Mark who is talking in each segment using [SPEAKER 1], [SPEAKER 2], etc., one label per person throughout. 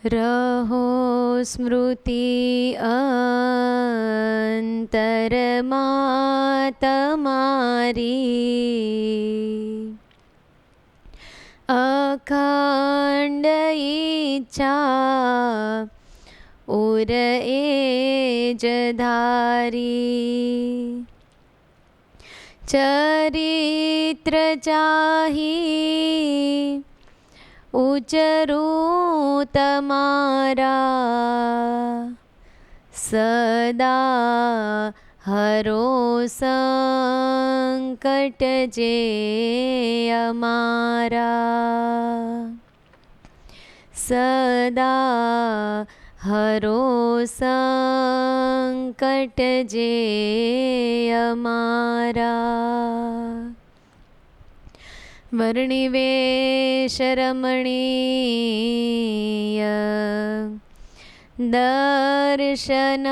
[SPEAKER 1] રહો સ્મૃતિ અંતરમાં તમારી, અખંડ ઈચ્છા ઉર એ જ ધારી, ચરિત્ર ચાહી ઉચરું તમારા, સદા હરો સંકટ જે અમારા, સદા હરો સંકટ જે અમારા. વર્ણિવેશ રમણીય દર્શન,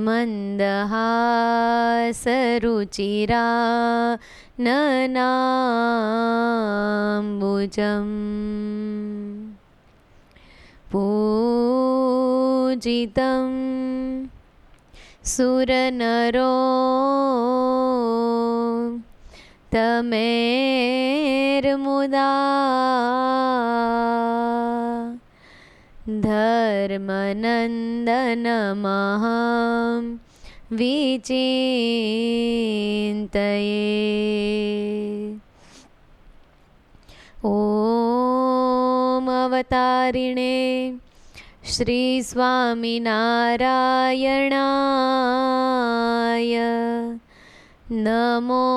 [SPEAKER 1] મંદહાસ રુચિરા નનાંબુજમ, પૂજિતં સુરનરો તમેર્મુદા, ધર્મનંદનમહં વિચિંતયે. ઓમ અવતારિણે શ્રી સ્વામિનારાયણાય નમો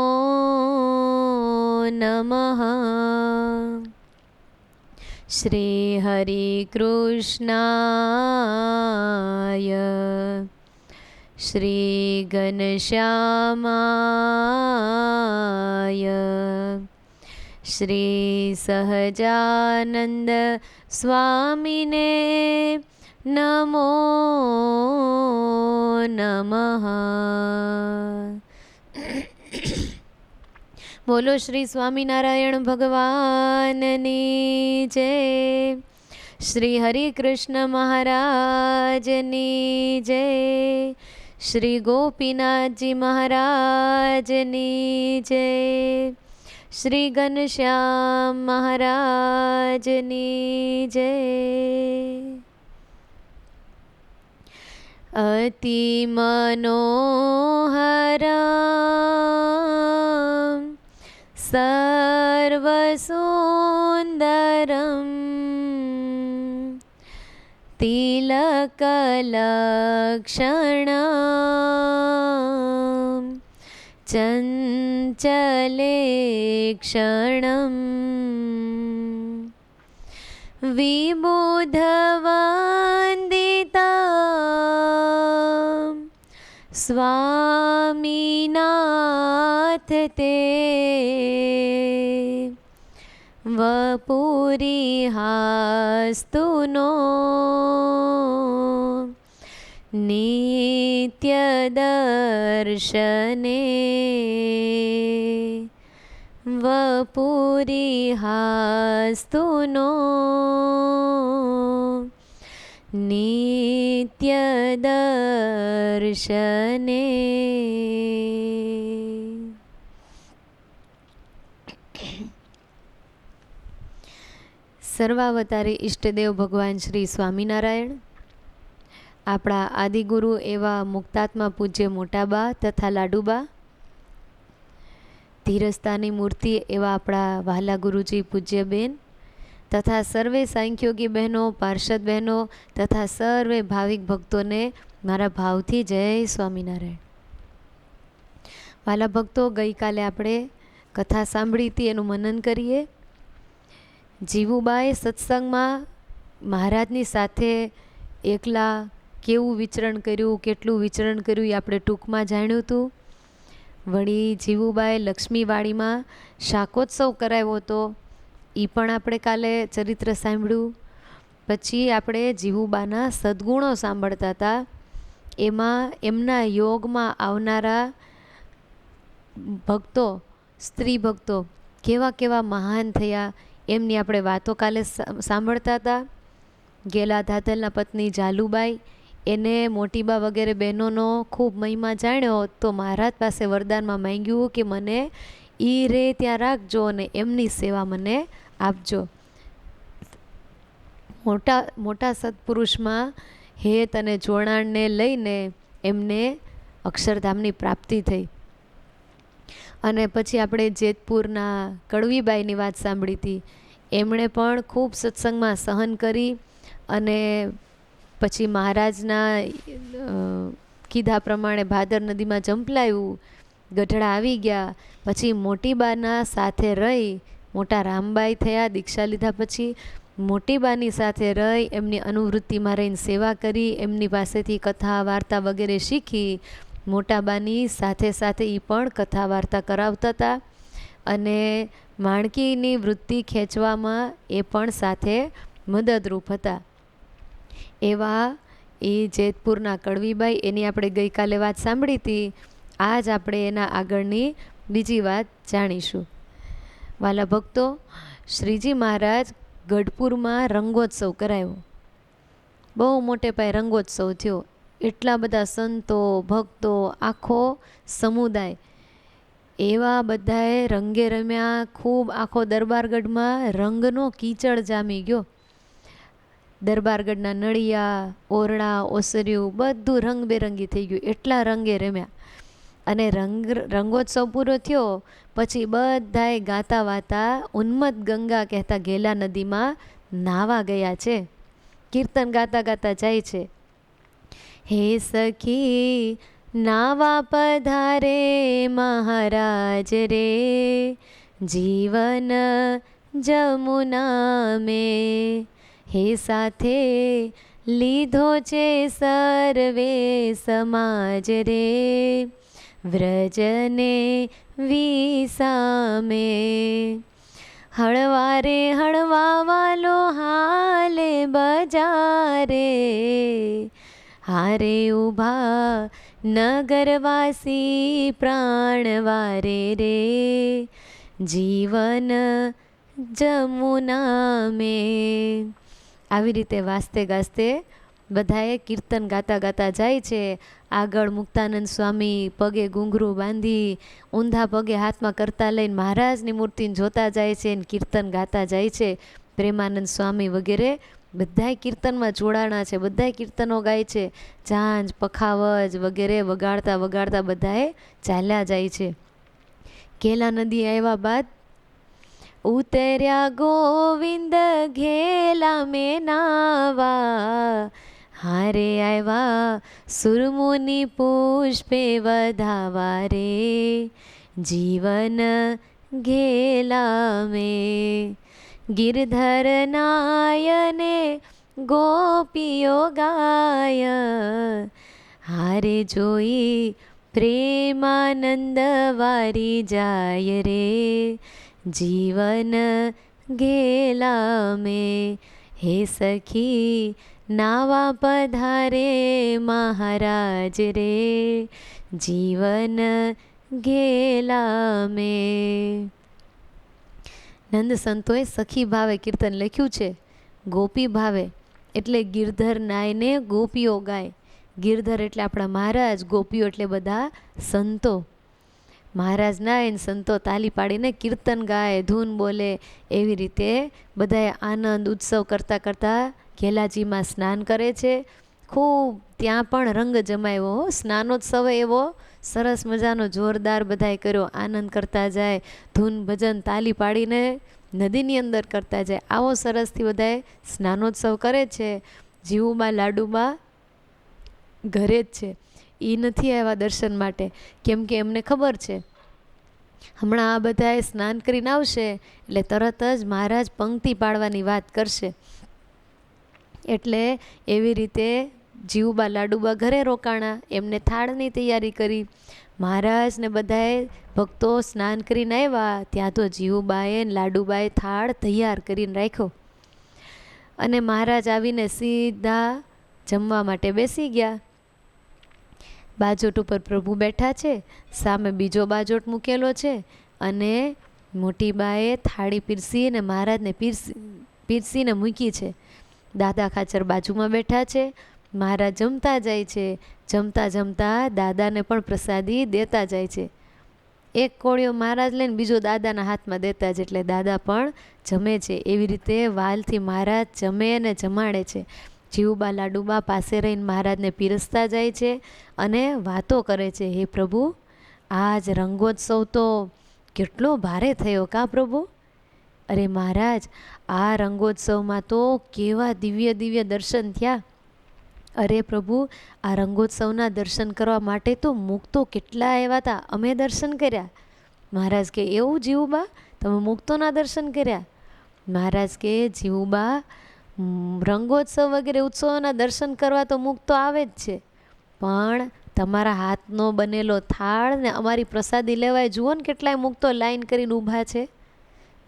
[SPEAKER 1] નમઃ. શ્રી હરિ કૃષ્ણાય શ્રી ઘનશ્યામાય શ્રી સહજાનંદ સ્વામિને નમો નમઃ. બોલો શ્રી સ્વામિનારાયણ ભગવાનની જય. શ્રી હરિ કૃષ્ણ મહારાજની જય. શ્રી ગોપીનાથજી મહારાજની જય. શ્રી ઘનશ્યામ મહારાજની જય. અતિ મનોહરમ સર્વસુંદરમ તિલકલક્ષણમ ચંચલેક્ષણમ વિબુધવંદિતા સ્વામીનાથ તે વપુરીહાસ્તુ નો નિત્ય દર્શને વપુરીહાસ્તુ નો નિત્ય દર્શને. સર્વાવતારી ઈષ્ટદેવ ભગવાન શ્રી સ્વામિનારાયણ, આપણા આદિગુરુ એવા મુક્તાત્મા પૂજ્ય મોટાબા તથા લાડુબા, ધીરસ્તાની મૂર્તિ એવા આપણા વહાલા ગુરુજી પૂજ્ય બેન તથા સર્વે સાંખ્યોગી બહેનો, પાર્ષદ બહેનો તથા સર્વે ભાવિક ભક્તોને મારા ભાવથી જય સ્વામિનારાયણ. વહાલા ભક્તો, ગઈકાલે આપણે કથા સાંભળી હતી, એનું મનન કરીએ. જીવુબાએ સત્સંગમાં મહારાજની સાથે એકલા કેવું વિચરણ કર્યું, કેટલું વિચરણ કર્યું એ આપણે ટૂંકમાં જાણ્યું હતું. વળી જીવુબાએ લક્ષ્મીવાડીમાં શાકોત્સવ કરાવ્યો હતો, એ પણ આપણે કાલે ચરિત્ર સાંભળ્યું. પછી આપણે જીવુબાના સદ્ગુણો સાંભળતા હતા. એમાં એમના યોગમાં આવનારા ભક્તો, સ્ત્રી ભક્તો કેવા કેવા મહાન થયા એમની આપણે વાતો કાલે સાંભળતા હતા. ગેલા ધાતલના પત્ની જાલુબાઈ, એને મોટીબા વગેરે બહેનોનો ખૂબ મહિમા જાણ્યો તો મહારાજ પાસે વરદાનમાં માંગ્યું કે મને ઈ રે ત્યાં રાખજો અને એમની સેવા મને આપજો. મોટા સત્પુરુષમાં હેત અને જોડાણને લઈને એમને અક્ષરધામની પ્રાપ્તિ થઈ. અને પછી આપણે જેતપુરના કડવીબાઈની વાત સાંભળી હતી. એમણે પણ ખૂબ સત્સંગમાં સહન કરી અને પછી મહારાજના કીધા પ્રમાણે ભાદર નદીમાં જંપલાયું, ગઢડા આવી ગયા. પછી મોટીબાના સાથે રહી મોટા રામબાઈ થયા. દીક્ષા લીધા પછી મોટીબાની સાથે રહી એમની અનુવૃત્તિમાં રહીને સેવા કરી, એમની પાસેથી કથા વાર્તા વગેરે શીખી. મોટાબાની સાથે સાથે એ પણ કથા વાર્તા કરાવતા હતા અને માણકીની વૃત્તિ ખેંચવામાં એ પણ સાથે મદદરૂપ હતા. એવા એ જેતપુરના કડવીબાઈ, એની આપણે ગઈકાલે વાત સાંભળી હતી. આજ આપણે એના આગળની બીજી વાત જાણીશું. વાલા ભક્તો, શ્રીજી મહારાજ ગઢપુરમાં રંગોત્સવ કરાયો. બહુ મોટે પાયે રંગોત્સવ થયો. એટલા બધા સંતો ભક્તો, આખો સમુદાય એવા બધાએ રંગે રમ્યા. ખૂબ આખો દરબારગઢમાં રંગનો કીચડ જામી ગયો. દરબારગઢના નળિયા, ઓરડા, ઓસરિયું બધું રંગબેરંગી થઈ ગયું. એટલા રંગે રમ્યા. અને રંગોત્સવ પૂરો થયો પછી બધાએ ગાતા વાતા ઉન્મત્ત ગંગા કહેતા ઘેલા નદીમાં નાવા ગયા છે. કીર્તન ગાતા ગાતા જાય છે. હે સખી નાવા પધારે મહારાજ રે, જીવન જમુના મેં. હે સાથે લીધો છે સર્વે સમાજ રે, વ્રજને વિસામે. હળવારે હળવા વાલો હાલે બજારે, હારે ઊભા નગરવાસી પ્રાણવારે રે, જીવન જમુના મેં. આવી રીતે વાસ્તે ગાસ્તે બધાએ કીર્તન ગાતા ગાતા જાય છે. આગળ મુક્તાનંદ સ્વામી પગે ઘૂંઘરું બાંધી ઊંધા પગે હાથમાં કરતા લઈને મહારાજની મૂર્તિને જોતા જાય છે અને કીર્તન ગાતા જાય છે. પ્રેમાનંદ સ્વામી વગેરે બધાય કીર્તનમાં જોડાણા છે. બધાય કીર્તનો ગાય છે. ઝાંઝ પખાવજ વગેરે વગાડતા વગાડતા બધાએ ચાલ્યા જાય છે. ઘેલા નદી આવ્યા બાદ ઉતર્યા ગોવિંદ ઘેલા મેં નાવા, હારે આવ્યા સુરમુનિ પુષ્પે વધાવા રે, જીવન ઘેલા મેં. ગિરધર નાયને ગોપીઓ ગાય, હારે જોઈ પ્રેમાનંદ વારી જાય રે, જીવન ઘેલા મેં. હે સખી નાવા પધારે મહારાજ રે, જીવન ઘેલા મેં. નંદ સંતોએ સખી ભાવે કીર્તન લખ્યું છે. ગોપી ભાવે એટલે ગિરધર નાયને ગોપીઓ ગાય. ગિરધર એટલે આપણા મહારાજ, ગોપીઓ એટલે બધા સંતો. મહારાજ નાય સંતો તાલી પાડીને કીર્તન ગાય, ધૂન બોલે. એવી રીતે બધાએ આનંદ ઉત્સવ કરતાં કરતાં ઘેલાજીમાં સ્નાન કરે છે. ખૂબ ત્યાં પણ રંગ જમાયો. સ્નાનોત્સવ એવો સરસ મજાનો જોરદાર બધાએ કર્યો. આનંદ કરતા જાય, ધૂન ભજન તાલી પાડીને નદીની અંદર કરતા જાય. આવો સરસથી બધાએ સ્નાનોત્સવ કરે છે. જીવુબા લાડુબા ઘરે જ છે. એ નથી આવ્યા દર્શન માટે, કેમ કે એમને ખબર છે હમણાં આ બધાએ સ્નાન કરીને આવશે એટલે તરત જ મહારાજ પંક્તિ પાડવાની વાત કરશે. એટલે એવી રીતે જીવુબા લાડુબા ઘરે રોકાણા. એમને થાળની તૈયારી કરી. મહારાજ ને બધાએ ભક્તો સ્નાન કરીને આવ્યા ત્યાં તો જીવુબાએ લાડુબાએ થાળ તૈયાર કરીને રાખ્યો. અને મહારાજ આવીને સીધા જમવા માટે બેસી ગયા. બાજોટ ઉપર પ્રભુ બેઠા છે, સામે બીજો બાજોટ મૂકેલો છે અને મોટી બાએ થાળી પીરસી અને મહારાજને પીરસીને મૂકી છે. દાદા ખાચર બાજુમાં બેઠા છે. મહારાજ જમતા જાય છે. જમતા જમતા દાદાને પણ પ્રસાદી દેતા જાય છે. એક કોળિયો મહારાજ લઈને બીજો દાદાના હાથમાં દેતા જ, એટલે દાદા પણ જમે છે. એવી રીતે વાલથી મહારાજ જમે અને જમાડે છે. જીવુબા લાડુબા પાસે રહીને મહારાજને પીરસતા જાય છે અને વાતો કરે છે. હે પ્રભુ, આજ રંગોત્સવ તો કેટલો ભારે થયો કા પ્રભુ? અરે મહારાજ, આ રંગોત્સવમાં તો કેવા દિવ્ય દિવ્ય દર્શન થયા. અરે પ્રભુ, આ રંગોત્સવના દર્શન કરવા માટે તો મુક્તો કેટલા આવ્યા હતા, અમે દર્શન કર્યા. મહારાજ કે એવું જીવુબા, તમે મુક્તોના દર્શન કર્યા? મહારાજ કે જીવુબા, રંગોત્સવ વગેરે ઉત્સવોના દર્શન કરવા તો મુક્તો આવે જ છે, પણ તમારા હાથનો બનેલો થાળ ને અમારી પ્રસાદી લેવાય જુઓ ને કેટલાય મુક્તો લાઈન કરીને ઊભા છે.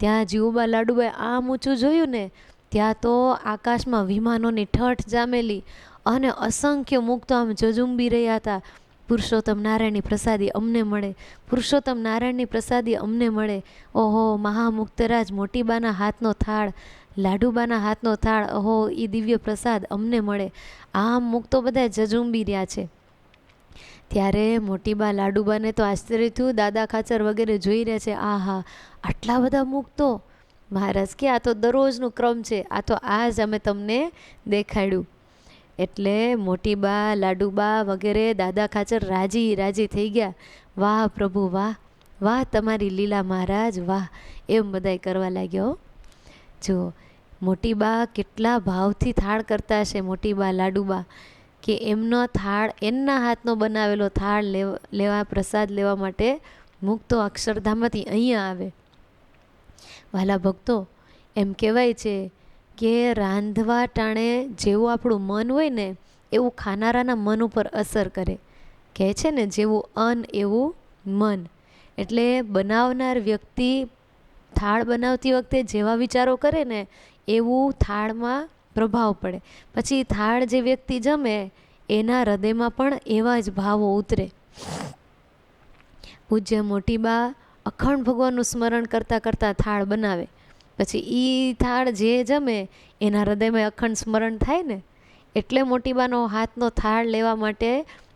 [SPEAKER 1] ત્યાં જીવુબા લાડુબાઈ આમ ઊંચું જોયું ને ત્યાં તો આકાશમાં વિમાનોની ઠઠ જામેલી અને અસંખ્ય મુક્તો આમ ઝઝુંબી રહ્યા હતા. પુરુષોત્તમ નારાયણની પ્રસાદી અમને મળે, પુરુષોત્તમ નારાયણની પ્રસાદી અમને મળે. ઓહો, મહામુક્તરાજ મોટીબાના હાથનો થાળ, લાડુબાના હાથનો થાળ, ઓહો એ દિવ્ય પ્રસાદ અમને મળે. આમ મુક્તો બધા ઝઝુંબી રહ્યા છે. ત્યારે મોટીબા લાડુબાને તો આશ્ચર્ય થયું. દાદા ખાચર વગેરે જોઈ રહ્યા છે. આહા, આટલા બધા મુક્તો! મહારાજ કે આ તો દરરોજનું ક્રમ છે, આ તો આજ અમે તમને દેખાડ્યું. એટલે મોટીબા લાડુબા વગેરે દાદા ખાચર રાજી રાજી થઈ ગયા. વાહ પ્રભુ વાહ, વાહ તમારી લીલા મહારાજ વાહ, એમ બધાય કરવા લાગ્યો. જો મોટીબા કેટલા ભાવથી થાળ કરતા હશે. મોટીબા લાડુબા કે એમનો થાળ, એમના હાથનો બનાવેલો થાળ લેવા પ્રસાદ લેવા માટે મુક્તો અક્ષરધામમાંથી અહીંયા આવે. વાલા ભક્તો, એમ કહેવાય છે કે રાંધવા ટાણે જેવું આપણું મન હોય ને એવું ખાનારાના મન ઉપર અસર કરે. કહે છે ને જેવું અન્ન એવું મન. એટલે બનાવનાર વ્યક્તિ થાળ બનાવતી વખતે જેવા વિચારો કરે ને એવું થાળમાં પ્રભાવ પડે. પછી થાળ જે વ્યક્તિ જમે એના હૃદયમાં પણ એવા જ ભાવો ઉતરે. પૂજ્ય મોટીબા અખંડ ભગવાનનું સ્મરણ કરતાં કરતાં થાળ બનાવે. પછી એ થાળ જે જમે એના હૃદયમાં અખંડ સ્મરણ થાય ને, એટલે મોટીબાનો હાથનો થાળ લેવા માટે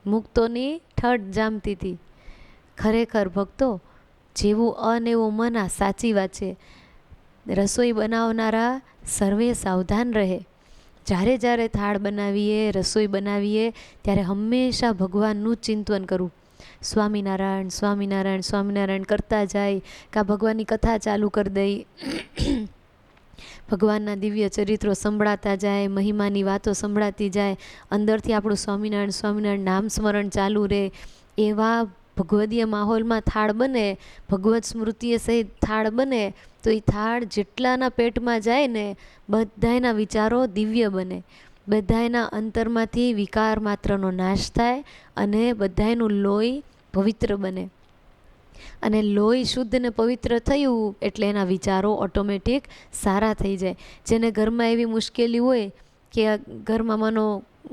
[SPEAKER 1] મુક્તોની ઠઠ જામતી હતી. ખરેખર ભક્તો, જેવું અન્ન એવું મન, આ સાચી વાત છે. રસોઈ બનાવનારા સર્વે સાવધાન રહે. જ્યારે જ્યારે થાળ બનાવીએ, રસોઈ બનાવીએ, ત્યારે હંમેશા ભગવાનનું ચિંતન કરવું. સ્વામિનારાયણ સ્વામિનારાયણ સ્વામિનારાયણ કરતા જાય, કાં ભગવાનની કથા ચાલુ કરી દઈ, ભગવાનના દિવ્ય ચરિત્રો સંભળાતા જાય, મહિમાની વાતો સંભળાતી જાય, અંદરથી આપણું સ્વામિનારાયણ સ્વામિનારાયણ નામ સ્મરણ ચાલુ રહે. એવા ભગવદીય માહોલમાં થાળ બને, ભગવત સ્મૃતિએ સહિત થાળ બને, તો એ થાળ જેટલાના પેટમાં જાય ને બધાયના વિચારો દિવ્ય બને, બધાયના અંતરમાંથી વિકાર માત્રનો નાશ થાય અને બધાયનું લોહી પવિત્ર બને. અને લોહી શુદ્ધ ને પવિત્ર થયું એટલે એના વિચારો ઓટોમેટિક સારા થઈ જાય. જેને ઘરમાં એવી મુશ્કેલી હોય કે ઘરમાં માનો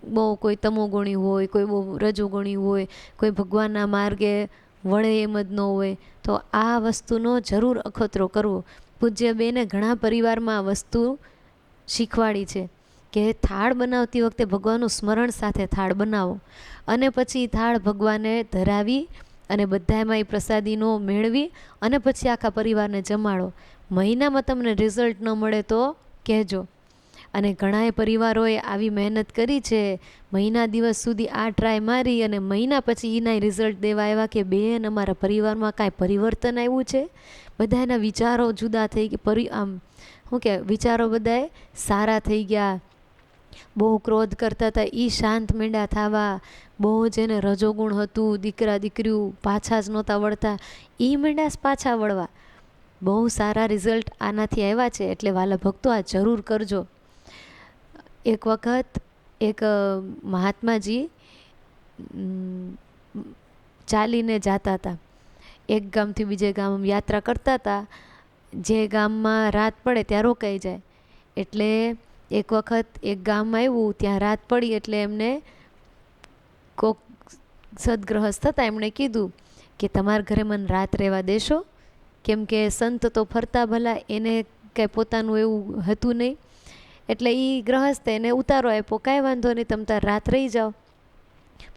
[SPEAKER 1] બહુ કોઈ તમોગુણી હોય, કોઈ બહુ રજોગુણી હોય, કોઈ ભગવાનના માર્ગે વળે એમ જ ન હોય, તો આ વસ્તુનો જરૂર અખતરો કરવો. પૂજ્ય બેને ઘણા પરિવારમાં આ વસ્તુ શીખવાડી છે કે થાળ બનાવતી વખતે ભગવાનનું સ્મરણ સાથે થાળ બનાવો અને પછી થાળ ભગવાનને ધરાવી અને બધામાં એ પ્રસાદીનો મેળવી અને પછી આખા પરિવારને જમાડો. મહિનામાં તમને રિઝલ્ટ ન મળે તો કહેજો. અને ઘણાએ પરિવારોએ આવી મહેનત કરી છે, મહિના દિવસ સુધી આ ટ્રાય મારી અને મહિના પછી એના રિઝલ્ટ દેવા આવ્યા કે બેન અમારા પરિવારમાં કાંઈ પરિવર્તન આવ્યું છે, બધાના વિચારો જુદા થઈ ગયા, આમ શું કે વિચારો બધાએ સારા થઈ ગયા, બહુ ક્રોધ કરતા હતા એ શાંત મેંડા થવા, બહુ જેને રજોગુણ હતું, દીકરા દીકરીઓ પાછા જ નહોતા વળતા, એ મેંડા પાછા વળવા. બહુ સારા રિઝલ્ટ આનાથી આવ્યા છે. એટલે વાલા ભક્તો, આ જરૂર કરજો. એક વખત એક મહાત્માજી ચાલીને જતા હતા, એક ગામથી બીજે ગામ યાત્રા કરતા હતા. જે ગામમાં રાત પડે ત્યાં રોકાઈ જાય. એટલે એક વખત એક ગામ આવ્યું, ત્યાં રાત પડી એટલે એમને કોક સદગ્રહસ્થ હતા, એમણે કીધું કે તમારા ઘરે મને રાત રહેવા દેશો? કેમ કે સંત તો ફરતા ભલા, એને કંઈ પોતાનું એવું હતું નહીં. એટલે એ ગ્રહસ્થ એને ઉતારો આપ્યો, કાંઈ વાંધો નહીં, તમે તાર રાત રહી જાઓ.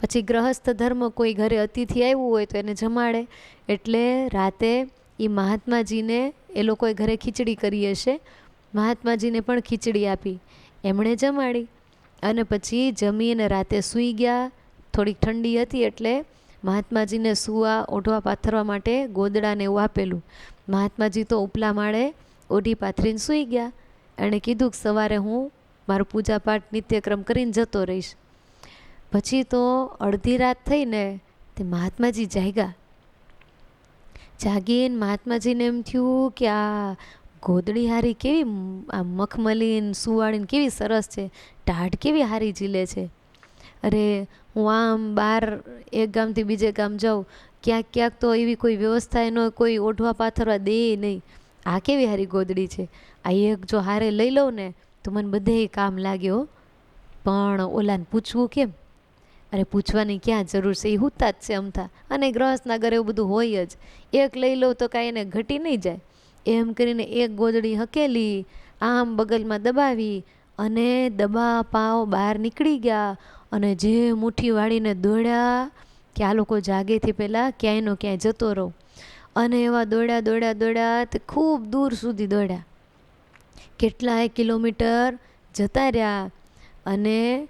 [SPEAKER 1] પછી ગ્રહસ્થ ધર્મ, કોઈ ઘરે અતિથિ આવ્યું હોય તો એને જમાડે. એટલે રાતે એ મહાત્માજીને, એ લોકોએ ઘરે ખીચડી કરી હશે, મહાત્માજીને પણ ખીચડી આપી, એમણે જમાડી. અને પછી જમીને રાતે સૂઈ ગયા. થોડીક ઠંડી હતી એટલે મહાત્માજીને સૂવા ઓઢવા પાથરવા માટે ગોદડાને એવું આપેલું. મહાત્માજી તો ઉપલા માળે ઓઢી પાથરીને સૂઈ ગયા. એણે કીધું કે સવારે હું મારું પૂજાપાઠ નિત્યક્રમ કરીને જતો રહીશ. પછી તો અડધી રાત થઈને તે મહાત્માજી જાગ્યા. જાગીને મહાત્માજીને એમ થયું કે આ ગોદડી હારી કેવી, આ મખમલીને સુવાળીને કેવી સરસ છે, ટાઢ કેવી હારી ઝીલે છે. અરે હું આમ બહાર એક ગામથી બીજે ગામ જાઉં, ક્યાંક ક્યાંક તો એવી કોઈ વ્યવસ્થા એનો કોઈ ઓઢવા પાથરવા દે નહીં. આ કેવી હારી ગોદડી છે, આ એક જો હારે લઈ લઉં ને તો મને બધે કામ લાગ્યો. પણ ઓલાને પૂછવું કેમ? અરે પૂછવાની ક્યાં જરૂર છે, એ હુતા જ છે અમથા, અને ગ્રહસ્થના ઘરે એવું બધું હોય જ. એક લઈ લઉં તો કાંઈ એને ઘટી નહીં જાય. એમ કરીને એક ગોદડી હકેલી, આમ બગલમાં દબાવી અને દબા પાવ બહાર નીકળી ગયા. અને જે મુઠ્ઠી વાળીને દોડ્યા કે આ લોકો જાગેથી પહેલાં ક્યાંયનો ક્યાંય જતો રહો. અને એવા દોડ્યા દોડ્યા દોડ્યા તે ખૂબ દૂર સુધી દોડ્યા, કેટલાય કિલોમીટર જતા રહ્યા. અને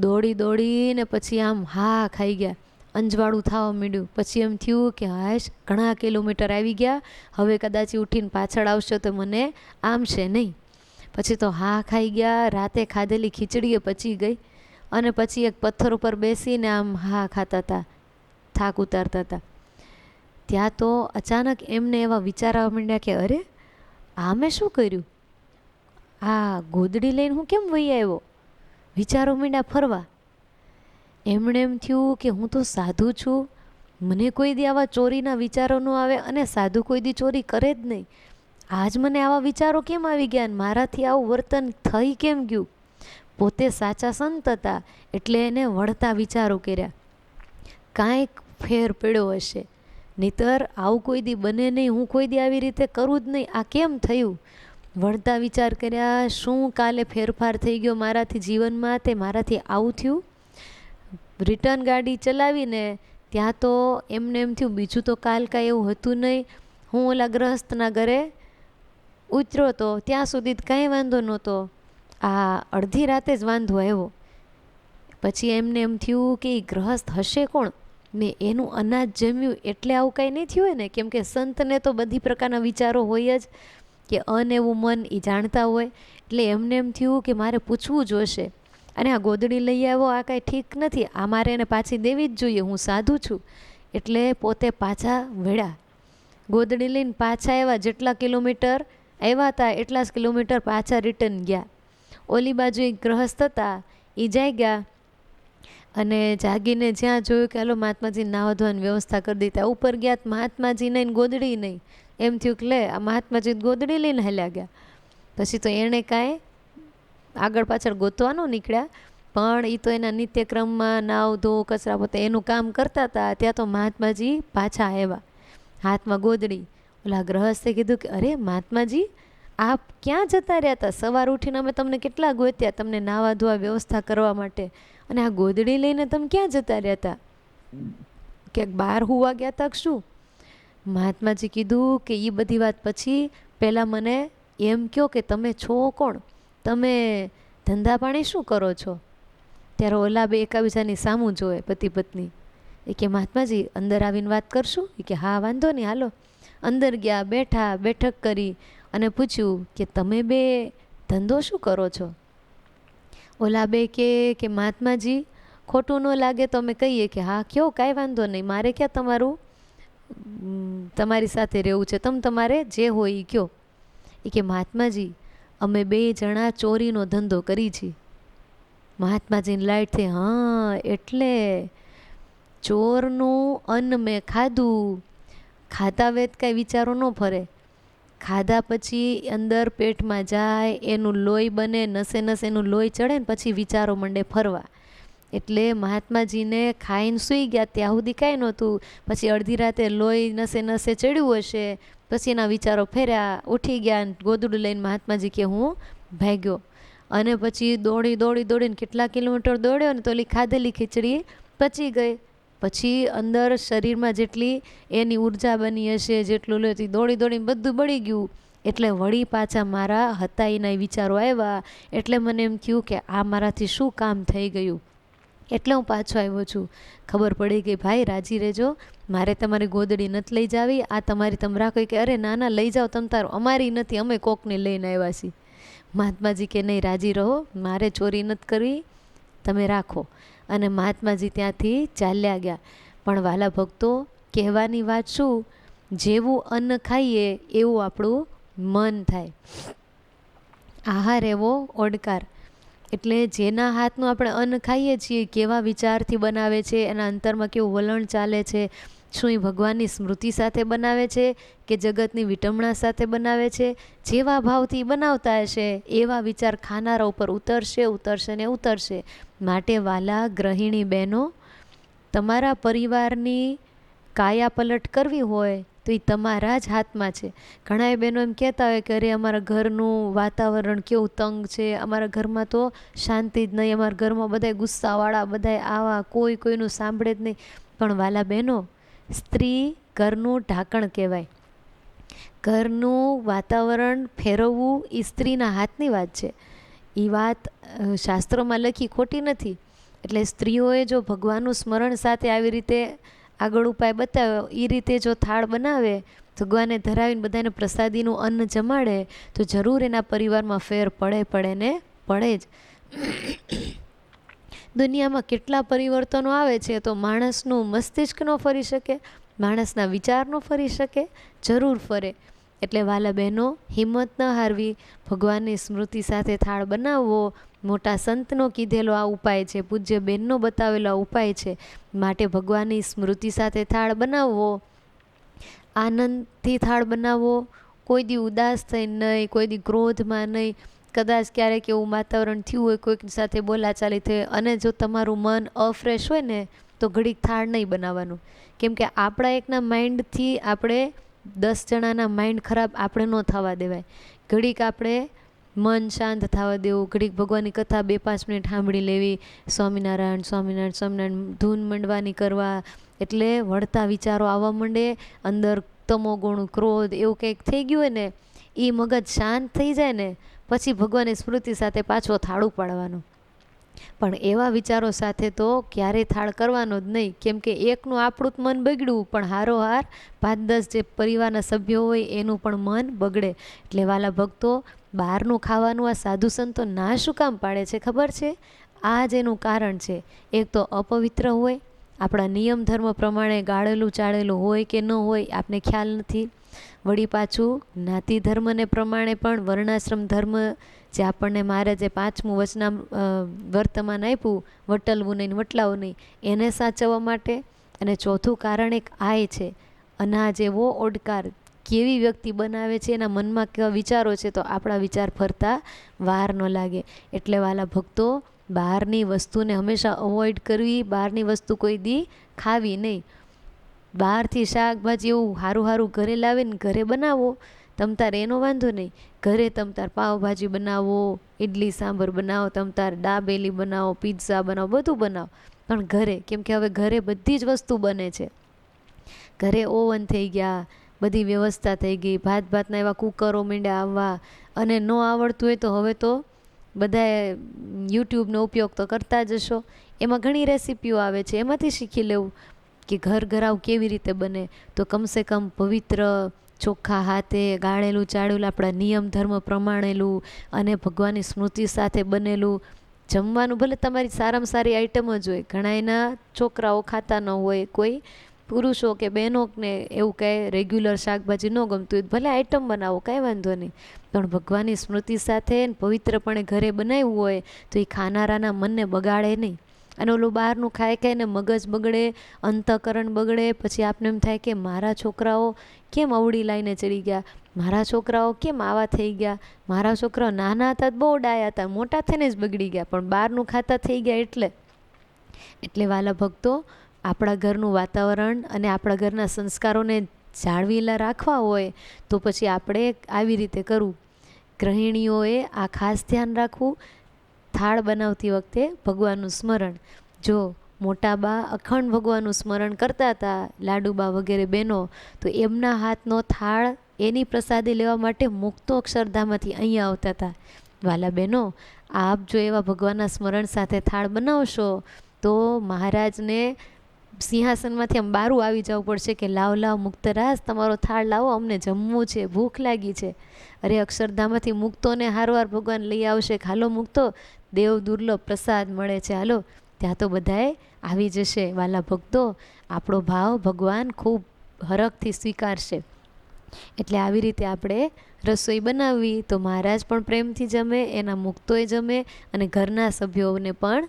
[SPEAKER 1] દોડી દોડીને પછી આમ હા ખાઈ ગયા, અંજવાળું થવા માંડ્યું. પછી એમ થયું કે હાશ ઘણા કિલોમીટર આવી ગયા, હવે કદાચ ઉઠીને પાછળ આવશે તો મને આમશે નહીં. પછી તો હા ખાઈ ગયા. રાતે ખાધેલી ખીચડીએ પચી ગઈ. અને પછી એક પથ્થર ઉપર બેસીને આમ હા ખાતા હતા, થાક ઉતારતા હતા. ત્યાં તો અચાનક એમને એવા વિચાર આવવા માંડ્યા કે અરે આ મેં શું કર્યું, આ ગોદડી લઈને હું કેમ વહી આવ્યો? વિચારો માંડ્યા ફરવા. એમણે એમ થયું કે હું તો સાધુ છું, મને કોઈ દી આવા ચોરીના વિચારો ન આવે, અને સાધુ કોઈ દી ચોરી કરે જ નહીં. આજ મને આવા વિચારો કેમ આવી ગયા, અને મારાથી આવું વર્તન થઈ કેમ ગયું? પોતે સાચા સંત હતા એટલે એને વળતા વિચારો કર્યા. કાંઈક ફેર પડ્યો હશે, નહીતર આવું કોઈ દી બને નહીં, હું કોઈ દી આવી રીતે કરું જ નહીં, આ કેમ થયું? વળતા વિચાર કર્યા, શું કાલે ફેરફાર થઈ ગયો મારાથી જીવનમાં, તે મારાથી આવું થયું? રિટર્ન ગાડી ચલાવીને ત્યાં તો એમને એમ થયું બીજું તો કાલ કાંઈ એવું હતું નહીં. હું ઓલા ગ્રહસ્થના ઘરે ઉતર્યો તો ત્યાં સુધી કાંઈ વાંધો નહોતો, આ અડધી રાતે જ વાંધો આવ્યો. પછી એમને એમ થયું કે એ ગ્રહસ્થ હશે કોણ ને એનું અનાજ જમ્યું એટલે આવું કાંઈ નહીં થયું હોય ને, કેમ કે સંતને તો બધી પ્રકારના વિચારો હોય જ, કે અનેવું મન એ જાણતા હોય. એટલે એમને એમ થયું કે મારે પૂછવું જોશે, અને આ ગોદડી લઈ આવ્યો આ કાંઈ ઠીક નથી, આ મારે એને પાછી દેવી જ જોઈએ, હું સાધુ છું. એટલે પોતે પાછા વળ્યા, ગોદડી લઈને પાછા આવ્યા. જેટલા કિલોમીટર આવ્યા હતા એટલા જ કિલોમીટર પાછા રિટર્ન ગયા. ઓલી બાજુ એક ગ્રહસ્થ હતા, એ જાગ્યા. અને જાગીને જ્યાં જોયું કે હાલો મહાત્માજી નાવા ધોવાની વ્યવસ્થા કરી દીધી, ઉપર ગયા તો મહાત્માજી નહીં, ગોદડી નહીં. એમ થયું કે લે આ મહાત્માજી ગોદડી લઈને હાલ્યા ગયા. પછી તો એણે કાંઈ આગળ પાછળ ગોતવાનું નીકળ્યા, પણ એ તો એના નિત્યક્રમમાં નાવ ધો કચરા પોતે એનું કામ કરતા હતા. ત્યાં તો મહાત્માજી પાછા આવ્યા, હાથમાં ગોદડી. ઓલા ગ્રહસ્થે કીધું કે અરે મહાત્માજી આપ ક્યાં જતા રહ્યા હતા? સવાર ઉઠીને અમે તમને કેટલા ગોત્યા તમને નાવા ધોવા વ્યવસ્થા કરવા માટે, અને આ ગોદડી લઈને તમે ક્યાં જતા રહ્યા હતા? ક્યાંક બહાર હોવા ગયા હતા શું? મહાત્માજી કીધું કે એ બધી વાત પછી પહેલાં મને એમ કહો કે તમે છો કોણ, તમે ધંધા પાણી શું કરો છો? ત્યારે ઓલા બે એકાબીજાની સામું જોવે પતિ પત્ની. એ કે મહાત્માજી અંદર આવીને વાત કરશું? એ કે હા વાંધો નહીં હાલો. અંદર ગયા, બેઠા, બેઠક કરી અને પૂછ્યું કે તમે બે ધંધો શું કરો છો? ઓલા બે કે મહાત્માજી ખોટું ન લાગે તો અમે કહીએ કે હા કયો કાંઈ વાંધો નહીં, મારે ક્યાં તમારી સાથે રહેવું છે, તમારે જે હોય એ કયો. એ કે મહાત્માજી અમે બે જણા ચોરીનો ધંધો કરી છીએ. મહાત્માજીની લાઈટ થઈ, હા એટલે ચોરનું અન્ન મેં ખાધું. ખાધા વેત કાંઈ વિચારો ન ફરે, ખાધા પછી અંદર પેટમાં જાય, એનું લોહી બને, નસે નસે એનું લોહી ચડે ને પછી વિચારો મંડે ફરવા. એટલે મહાત્માજીને ખાઈને સૂઈ ગયા ત્યાં સુધી કાંઈ નહોતું. પછી અડધી રાતે લોહી નસે નસે ચડ્યું હશે, પછી એના વિચારો ફેર્યા, ઉઠી ગયા, ગોદડું લઈને મહાત્માજી કે હું ભાગ્યો. અને પછી દોડીને કેટલા કિલોમીટર દોડ્યો ને તો ઓલી ખાધેલી ખીચડી પચી ગઈ. પછી અંદર શરીરમાં જેટલી એની ઉર્જા બની હશે, જેટલું લોહી દોડીને બધું બળી ગયું. એટલે વળી પાછા મારા હતા એના વિચારો આવ્યા. એટલે મને એમ થયું કે આ મારાથી શું કામ થઈ ગયું. એટલે હું પાછો આવ્યો છું. ખબર પડી ગઈ, ભાઈ રાજી રહેજો, મારે તમારી ગોદડી નથી લઈ જાવી, આ તમારી તમે રાખો. કે અરે ના લઈ જાઓ તમ તારો, અમારી નથી, અમે કોકને લઈને આવ્યા છીએ. મહાત્માજી કે નહીં, રાજી રહો, મારે ચોરી નથી કરવી, તમે રાખો. અને મહાત્માજી ત્યાંથી ચાલ્યા ગયા. પણ વાલા ભક્તો, કહેવાની વાત શું, જેવું અન્ન ખાઈએ એવું આપણું મન થાય. આહાર એવો ઓડકાર. એટલે જેના હાથનું આપણે અન્ન ખાઈએ છીએ, કેવા વિચારથી બનાવે છે, એના અંતરમાં કેવું વલણ ચાલે છે, શું એ ભગવાનની સ્મૃતિ સાથે બનાવે છે કે જગતની વિટમણા સાથે બનાવે છે, જેવા ભાવથી બનાવતા હશે એવા વિચાર ખાનારા ઉપર ઉતરશે ને ઉતરશે. માટે વાલા ગૃહિણી બહેનો, તમારા પરિવારની કાયા પલટ કરવી હોય તો એ તમારા જ હાથમાં છે. ઘણા બહેનો એમ કહેતા હોય કે અરે અમારા ઘરનું વાતાવરણ કેવું તંગ છે, અમારા ઘરમાં તો શાંતિ જ નહીં, અમારા ઘરમાં બધાય ગુસ્સાવાળા, બધાય આવા, કોઈનું સાંભળે જ નહીં. પણ વાલા બહેનો, સ્ત્રી ઘરનું ઢાંકણ કહેવાય. ઘરનું વાતાવરણ ફેરવવું એ સ્ત્રીના હાથની વાત છે. એ વાત શાસ્ત્રોમાં લખી ખોટી નથી. એટલે સ્ત્રીઓએ જો ભગવાનનું સ્મરણ સાથે આવી રીતે આગળ ઉપાય બતાવ્યો, એ રીતે જો થાળ બનાવે, ભગવાને ધરાવીને બધાને પ્રસાદીનું અન્ન જમાડે, તો જરૂર એના પરિવારમાં ફેર પડે જ. દુનિયામાં કેટલા પરિવર્તનો આવે છે, તો માણસનું મસ્તિષ્ક ન ફરી શકે, માણસના વિચાર ન ફરી શકે, જરૂર ફરે. એટલે વાલા બહેનો, હિંમત ન હારવી, ભગવાનની સ્મૃતિ સાથે થાળ બનાવવો મોટા સંતનો કીધેલો આ ઉપાય છે, પૂજ્ય બેનનો બતાવેલો આ ઉપાય છે. માટે ભગવાનની સ્મૃતિ સાથે થાળ બનાવવો, આનંદથી થાળ બનાવવો, કોઈ દી ઉદાસ થઈને નહીં, કોઈ દી ક્રોધમાં નહીં. કદાચ ક્યારેક એવું વાતાવરણ થયું હોય, કોઈક સાથે બોલાચાલી થઈ, અને જો તમારું મન અફ્રેશ હોય ને, તો ઘડીક થાળ નહીં બનાવવાનું. કેમ કે આપણા એકના માઇન્ડથી આપણે 10 જણાના માઇન્ડ ખરાબ આપણે ન થવા દેવાય. ઘડીક આપણે મન શાંત થવા દેવું, ઘડીક ભગવાનની કથા 2-5 મિનિટ સાંભળી લેવી, સ્વામિનારાયણ ધૂન મંડવાની કરવા. એટલે વળતા વિચારો આવવા માંડે, અંદર તમોગુણ, ક્રોધ એવું કંઈક થઈ ગયું હોય ને, એ મગજ શાંત થઈ જાય ને, પછી ભગવાનની સ્મૃતિ સાથે પાછો થાળ ઉપાડવાનો. પણ એવા વિચારો સાથે તો ક્યારેય થાળ કરવાનો જ નહીં. કેમ કે એકનું આપણું જ મન બગડ્યું, પણ હારોહાર 5-10 જે પરિવારના સભ્યો હોય એનું પણ મન બગડે. એટલે વાલા ભક્તો, બહારનું ખાવાનું આ સાધુ સંતો ના શું કામ પાડે છે ખબર છે? આ જ એનું કારણ છે. એક તો અપવિત્ર હોય, આપણા નિયમ ધર્મ પ્રમાણે ગાળેલું ચાળેલું હોય કે ન હોય આપને ખ્યાલ નથી. વળી પાછું જ્ઞાતિ ધર્મને પ્રમાણે પણ વર્ણાશ્રમ ધર્મ જે આપણને મહારાજે 5મું વર્તમાન આપ્યું, વટલવું નહીં વટલાવું નહીં, એને સાચવવા માટે. અને ચોથું કારણ એક આય છે, અનાજ એવો ઓડકાર. કેવી વ્યક્તિ બનાવે છે, એના મનમાં કેવા વિચારો છે, તો આપણા વિચાર ફરતા વાર ન લાગે. એટલે વાલા ભક્તો, બહારની વસ્તુને હંમેશા અવોઇડ કરવી, બહારની વસ્તુ કોઈ દી ખાવી નહીં. બહારથી શાકભાજી એવું સારું ઘરે લાવીને ઘરે બનાવો, તમતાર એનો વાંધો નહીં. ઘરે તમતાર પાવભાજી બનાવો, ઇડલી સાંભર બનાવો, તમતાર દાબેલી બનાવો, પિઝા બનાવો, બધું બનાવો, પણ ઘરે. કેમ કે હવે ઘરે બધી જ વસ્તુ બને છે. ઘરે ઓવન થઈ ગયા, બધી વ્યવસ્થા થઈ ગઈ, ભાતના એવા કુકરો માંડ્યા આવવા. અને ન આવડતું હોય તો હવે તો બધાએ યુટ્યુબનો ઉપયોગ તો કરતા જ હશો. એમાં ઘણી રેસીપીઓ આવે છે, એમાંથી શીખી લેવું કે ઘરાવ કેવી રીતે બને. તો કમસે કમ પવિત્ર ચોખ્ખા હાથે ગાળેલું ચાળેલું, આપણા નિયમ ધર્મ પ્રમાણેલું અને ભગવાનની સ્મૃતિ સાથે બનેલું જમવાનું. ભલે તમારી સારામાં સારી આઈટમ જ હોય, ઘણા એના છોકરાઓ ખાતા ન હોય, કોઈ પુરુષો કે બહેનોને એવું કાંઈ રેગ્યુલર શાકભાજી ન ગમતું હોય, ભલે આઈટમ બનાવો, કાંઈ વાંધો નહીં. પણ ભગવાનની સ્મૃતિ સાથે પવિત્રપણે ઘરે બનાવ્યું હોય તો એ ખાનારાના મનને બગાડે નહીં. અને ઓલું બહારનું ખાઈને મગજ બગડે, અંતઃકરણ બગડે. પછી આપને એમ થાય કે મારા છોકરાઓ કેમ અવળી લાઈને ચડી ગયા, મારા છોકરાઓ કેમ આવા થઈ ગયા, મારા છોકરાઓ નાના હતા બહુ ડાયા હતા, મોટા થઈને જ બગડી ગયા, પણ બહારનું ખાતા થઈ ગયા. એટલે એટલે વાલા ભક્તો, આપણા ઘરનું વાતાવરણ અને આપણા ઘરના સંસ્કારોને જાળવીલા રાખવા હોય તો પછી આપણે આવી રીતે કરવું. ગૃહિણીઓએ આ ખાસ ધ્યાન રાખવું, થાળ બનાવતી વખતે ભગવાનનું સ્મરણ. જો મોટા બા અખંડ ભગવાનનું સ્મરણ કરતા હતા, લાડુબા વગેરે બહેનો, તો એમના હાથનો થાળ એની પ્રસાદી લેવા માટે મુક્તો અક્ષરધામમાંથી અહીંયા આવતા હતા. વાલા બહેનો, આપ જો એવા ભગવાનના સ્મરણ સાથે થાળ બનાવશો તો મહારાજને સિંહાસનમાંથી આમ બારું આવી જવું પડશે કે લાવ લાવ મુક્તરાજ, તમારો થાળ લાવો, અમને જમવું છે, ભૂખ લાગી છે. અરે અક્ષરધામમાંથી મુક્તોને હારવાર ભગવાન લઈ આવશે. હાલો મુક્તો, દેવ દુર્લભ પ્રસાદ મળે છે, હાલો ત્યાં તો બધાએ આવી જશે. વાલા ભક્તો, આપણો ભાવ ભગવાન ખૂબ હરખથી સ્વીકારશે. એટલે આવી રીતે આપણે રસોઈ બનાવવી તો મહારાજ પણ પ્રેમથી જમે, એના મુક્તોય જમે અને ઘરના સભ્યોને પણ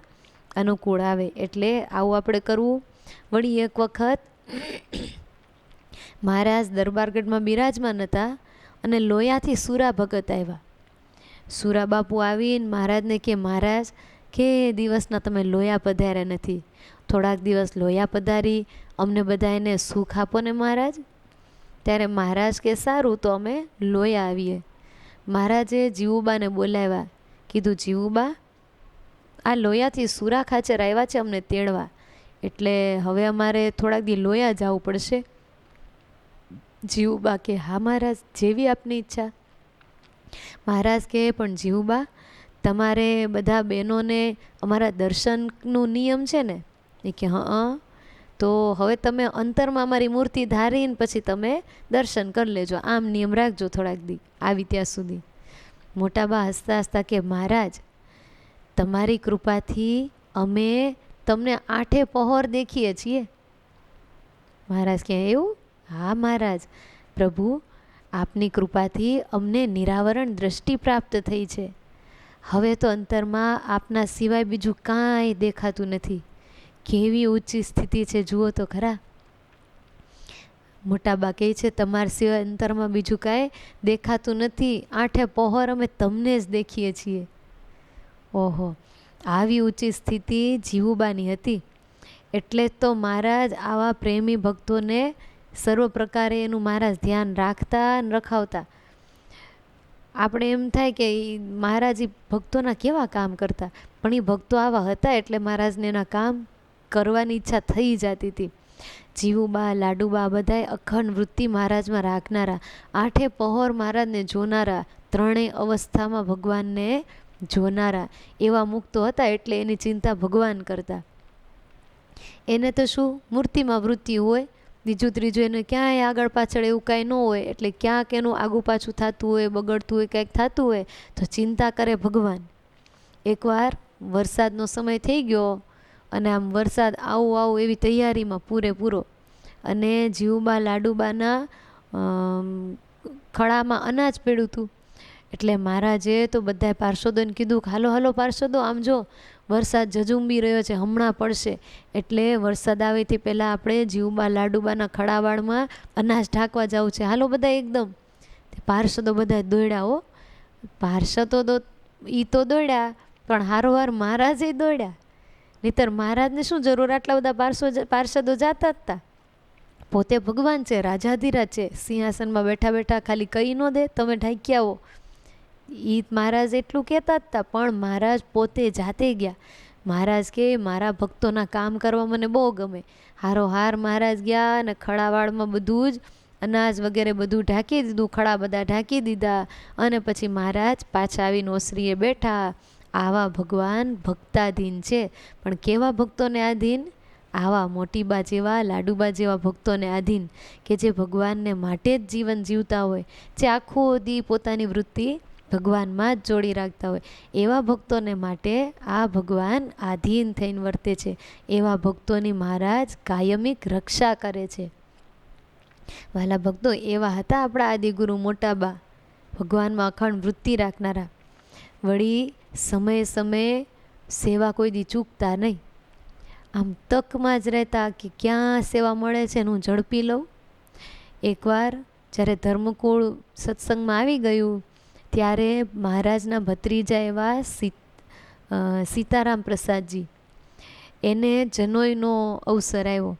[SPEAKER 1] અનુકૂળ આવે. એટલે આવું આપણે કરવું. વળી એક વખત મહારાજ દરબારગઢમાં બિરાજમાન હતા અને લોયાથી સુરા ભગત આવ્યા. સુરા બાપુ આવીને મહારાજને કે, મહારાજ કે દિવસના તમે લોયા પધાર્યા નથી, થોડાક દિવસ લોયા પધારી અમને બધાને સુખ આપો ને મહારાજ. ત્યારે મહારાજ કે સારું, તો અમે લોયા આવીએ. મહારાજે જીવુબાને બોલાવ્યા, કીધું જીવુબા, આ લોયાથી સુરા ખાચર આવ્યા છે અમને તેડવા, એટલે હવે અમારે થોડાક દી લોયા જવું પડશે. જીવુબા કે હા મહારાજ, જેવી આપની ઈચ્છા. મહારાજ કે પણ જીવુબા, તમારે બધા બહેનોને અમારા દર્શનનું નિયમ છે ને? એ કે હા. તો હવે તમે અંતરમાં અમારી મૂર્તિ ધારીને પછી તમે દર્શન કરી લેજો, આમ નિયમ રાખજો થોડાક દી આવી ત્યાં સુધી. મોટાબા હસતા હસતા કે મહારાજ, તમારી કૃપાથી અમે તમને 8 પહોર દેખીએ છીએ. મહારાજ કહે એવું? હા મહારાજ, પ્રભુ આપની કૃપાથી અમને નિરાવરણ દ્રષ્ટિ પ્રાપ્ત થઈ છે. હવે તો અંતરમાં આપના સિવાય બીજું કાંઈ દેખાતું નથી. કેવી ઊંચી સ્થિતિ છે, જુઓ તો ખરા. મોટાબા કહે છે તમારા સિવાય અંતરમાં બીજું કાંઈ દેખાતું નથી, 8 પહોર અમે તમને જ દેખીએ છીએ. ઓહો, આવી ઊંચી સ્થિતિ જીવુબાની હતી. એટલે તો મહારાજ આવા પ્રેમી ભક્તોને સર્વ પ્રકારે એનું મહારાજ ધ્યાન રાખતા અને રખાવતા. આપણે એમ થાય કે મહારાજ ભક્તોના કેવા કામ કરતા, પણ એ ભક્તો આવા હતા એટલે મહારાજને એના કામ કરવાની ઈચ્છા થઈ જતી હતી. જીવુબા, લાડુબા બધાએ અખંડ વૃત્તિ મહારાજમાં રાખનારા, 8 પહોર મહારાજને જોનારા, 3 અવસ્થામાં ભગવાનને જોનારા એવા મુક્તો હતા. એટલે એની ચિંતા ભગવાન કરતા. એને તો શું મૂર્તિમાં વૃત્તિ હોય, બીજું ત્રીજું એને ક્યાંય આગળ પાછળ એવું કાંઈ ન હોય. એટલે ક્યાંક એનું આગું પાછું થતું હોય, બગડતું હોય, કંઈક થતું હોય તો ચિંતા કરે ભગવાન. એકવાર વરસાદનો સમય થઈ ગયો અને આમ વરસાદ આવું એવી તૈયારીમાં પૂરેપૂરો, અને જીવુબા લાડુબાના ખળામાં અનાજ પડ્યું હતું. એટલે મહારાજે તો બધાએ પાર્ષદોને કીધું કે હાલો હાલો પાર્ષદો, આમ જો વરસાદ ઝઝુંબી રહ્યો છે, હમણાં પડશે. એટલે વરસાદ આવેથી પહેલાં આપણે જીવુબા લાડુબાના ખળાવાળમાં અનાજ ઢાંકવા જવું છે, હાલો બધા એકદમ. પાર્ષદો બધા દોડ્યા હો. પાર્ષદો તો તો દોડ્યા, પણ હારોહાર મહારાજે દોડ્યા. નહીતર મહારાજને શું જરૂર, આટલા બધા પાર્ષદો જાતા જ હતા. પોતે ભગવાન છે, રાજાધિરાજ છે, સિંહાસનમાં બેઠા બેઠા ખાલી કહી ન દે તમે ઢાંકી આવો. એ મહારાજ એટલું કહેતા જ હતા, પણ મહારાજ પોતે જાતે ગયા. મહારાજ કે મારા ભક્તોના કામ કરવા મને બહુ ગમે. હારોહાર મહારાજ ગયા અને ખળાવાળમાં બધું જ અનાજ વગેરે બધું ઢાંકી દીધું, ખળા બધા ઢાંકી દીધા. અને પછી મહારાજ પાછા આવીને ઓસરીએ બેઠા. આવા ભગવાન ભક્તાધીન છે, પણ કેવા ભક્તોને આધીન? આવા મોટીબા જેવા, લાડુબા જેવા ભક્તોને આધીન, કે જે ભગવાનને માટે જ જીવન જીવતા હોય, જે આખો દી પોતાની વૃત્તિ ભગવાનમાં જ જોડી રાખતા હોય. એવા ભક્તોને માટે આ ભગવાન આધીન થઈને વર્તે છે. એવા ભક્તોની મહારાજ કાયમિક રક્ષા કરે છે. વાલા ભક્તો, એવા હતા આપણા આદિગુરુ મોટાબા, ભગવાનમાં અખંડ વૃત્તિ રાખનારા. વળી સમયે સમયે સેવા કોઈ દી ચૂકતા નહીં. આમ તકમાં જ રહેતા કે ક્યાં સેવા મળે છે ને હું ઝડપી લઉં. એકવાર જ્યારે ધર્મકુળ સત્સંગમાં આવી ગયું ત્યારે મહારાજના ભત્રીજા એવા સીતારામ પ્રસાદજી, એને જનોઈનો અવસર આવ્યો.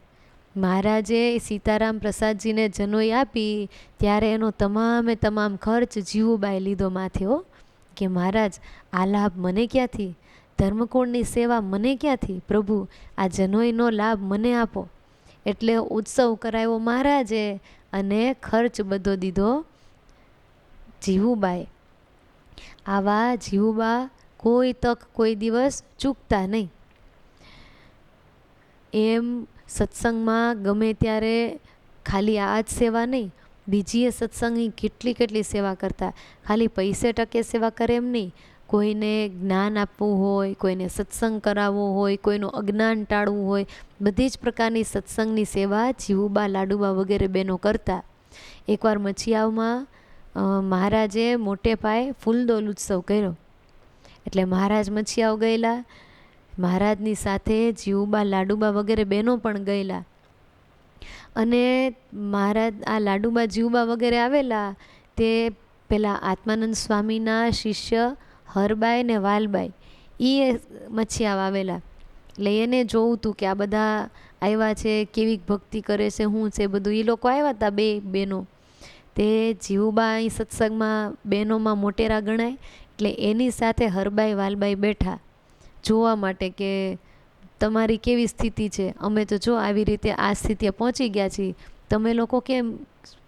[SPEAKER 1] મહારાજે સીતારામ પ્રસાદજીને જનોઈ આપી ત્યારે એનો તમામ ખર્ચ જીવુબાએ લીધો માથે. હો કે મહારાજ, આ લાભ મને ક્યાંથી, ધર્મકુળની સેવા મને ક્યાંથી, પ્રભુ આ જનોઈનો લાભ મને આપો. એટલે ઉત્સવ કરાવ્યો મહારાજે અને ખર્ચ બધો દીધો જીવુબાએ. આવા જીવુબા કોઈ તક કોઈ દિવસ ચૂકતા નહીં. એમ સત્સંગમાં ગમે ત્યારે ખાલી આ જ સેવા નહીં, બીજી સત્સંગની કેટલી સેવા કરતા. ખાલી પૈસે ટકે સેવા કરે એમ નહીં. કોઈને જ્ઞાન આપવું હોય, કોઈને સત્સંગ કરાવવો હોય, કોઈનું અજ્ઞાન ટાળવું હોય, બધી જ પ્રકારની સત્સંગની સેવા જીવુબા, લાડુબા વગેરે બહેનો કરતા. એકવાર મચિયાવમાં મહારાજે મોટે પાયે ફૂલદોલ ઉત્સવ કર્યો. એટલે મહારાજ મચિયાવ ગયેલા, મહારાજની સાથે જીવુબા, લાડુબા વગેરે બહેનો પણ ગયેલા. અને મહારાજ આ લાડુબા, જીવુબા વગેરે આવેલા તે પેલા આત્માનંદ સ્વામીના શિષ્ય હરબાઈ ને વાલબાઈ એ મચિયાવ આવેલા. એટલે એને જોવું હતું કે આ બધા આવ્યા છે, કેવી ભક્તિ કરે છે, શું છે બધું. એ લોકો આવ્યા હતા, બે બહેનો. તે જીવુબા અહીં સત્સંગમાં બહેનોમાં મોટેરા ગણાય. એટલે એની સાથે હરબાઈ, વાલબાઈ બેઠા જોવા માટે કે તમારી કેવી સ્થિતિ છે. અમે તો જો આવી રીતે આ સ્થિતિએ પહોંચી ગયા છીએ, તમે લોકો કેમ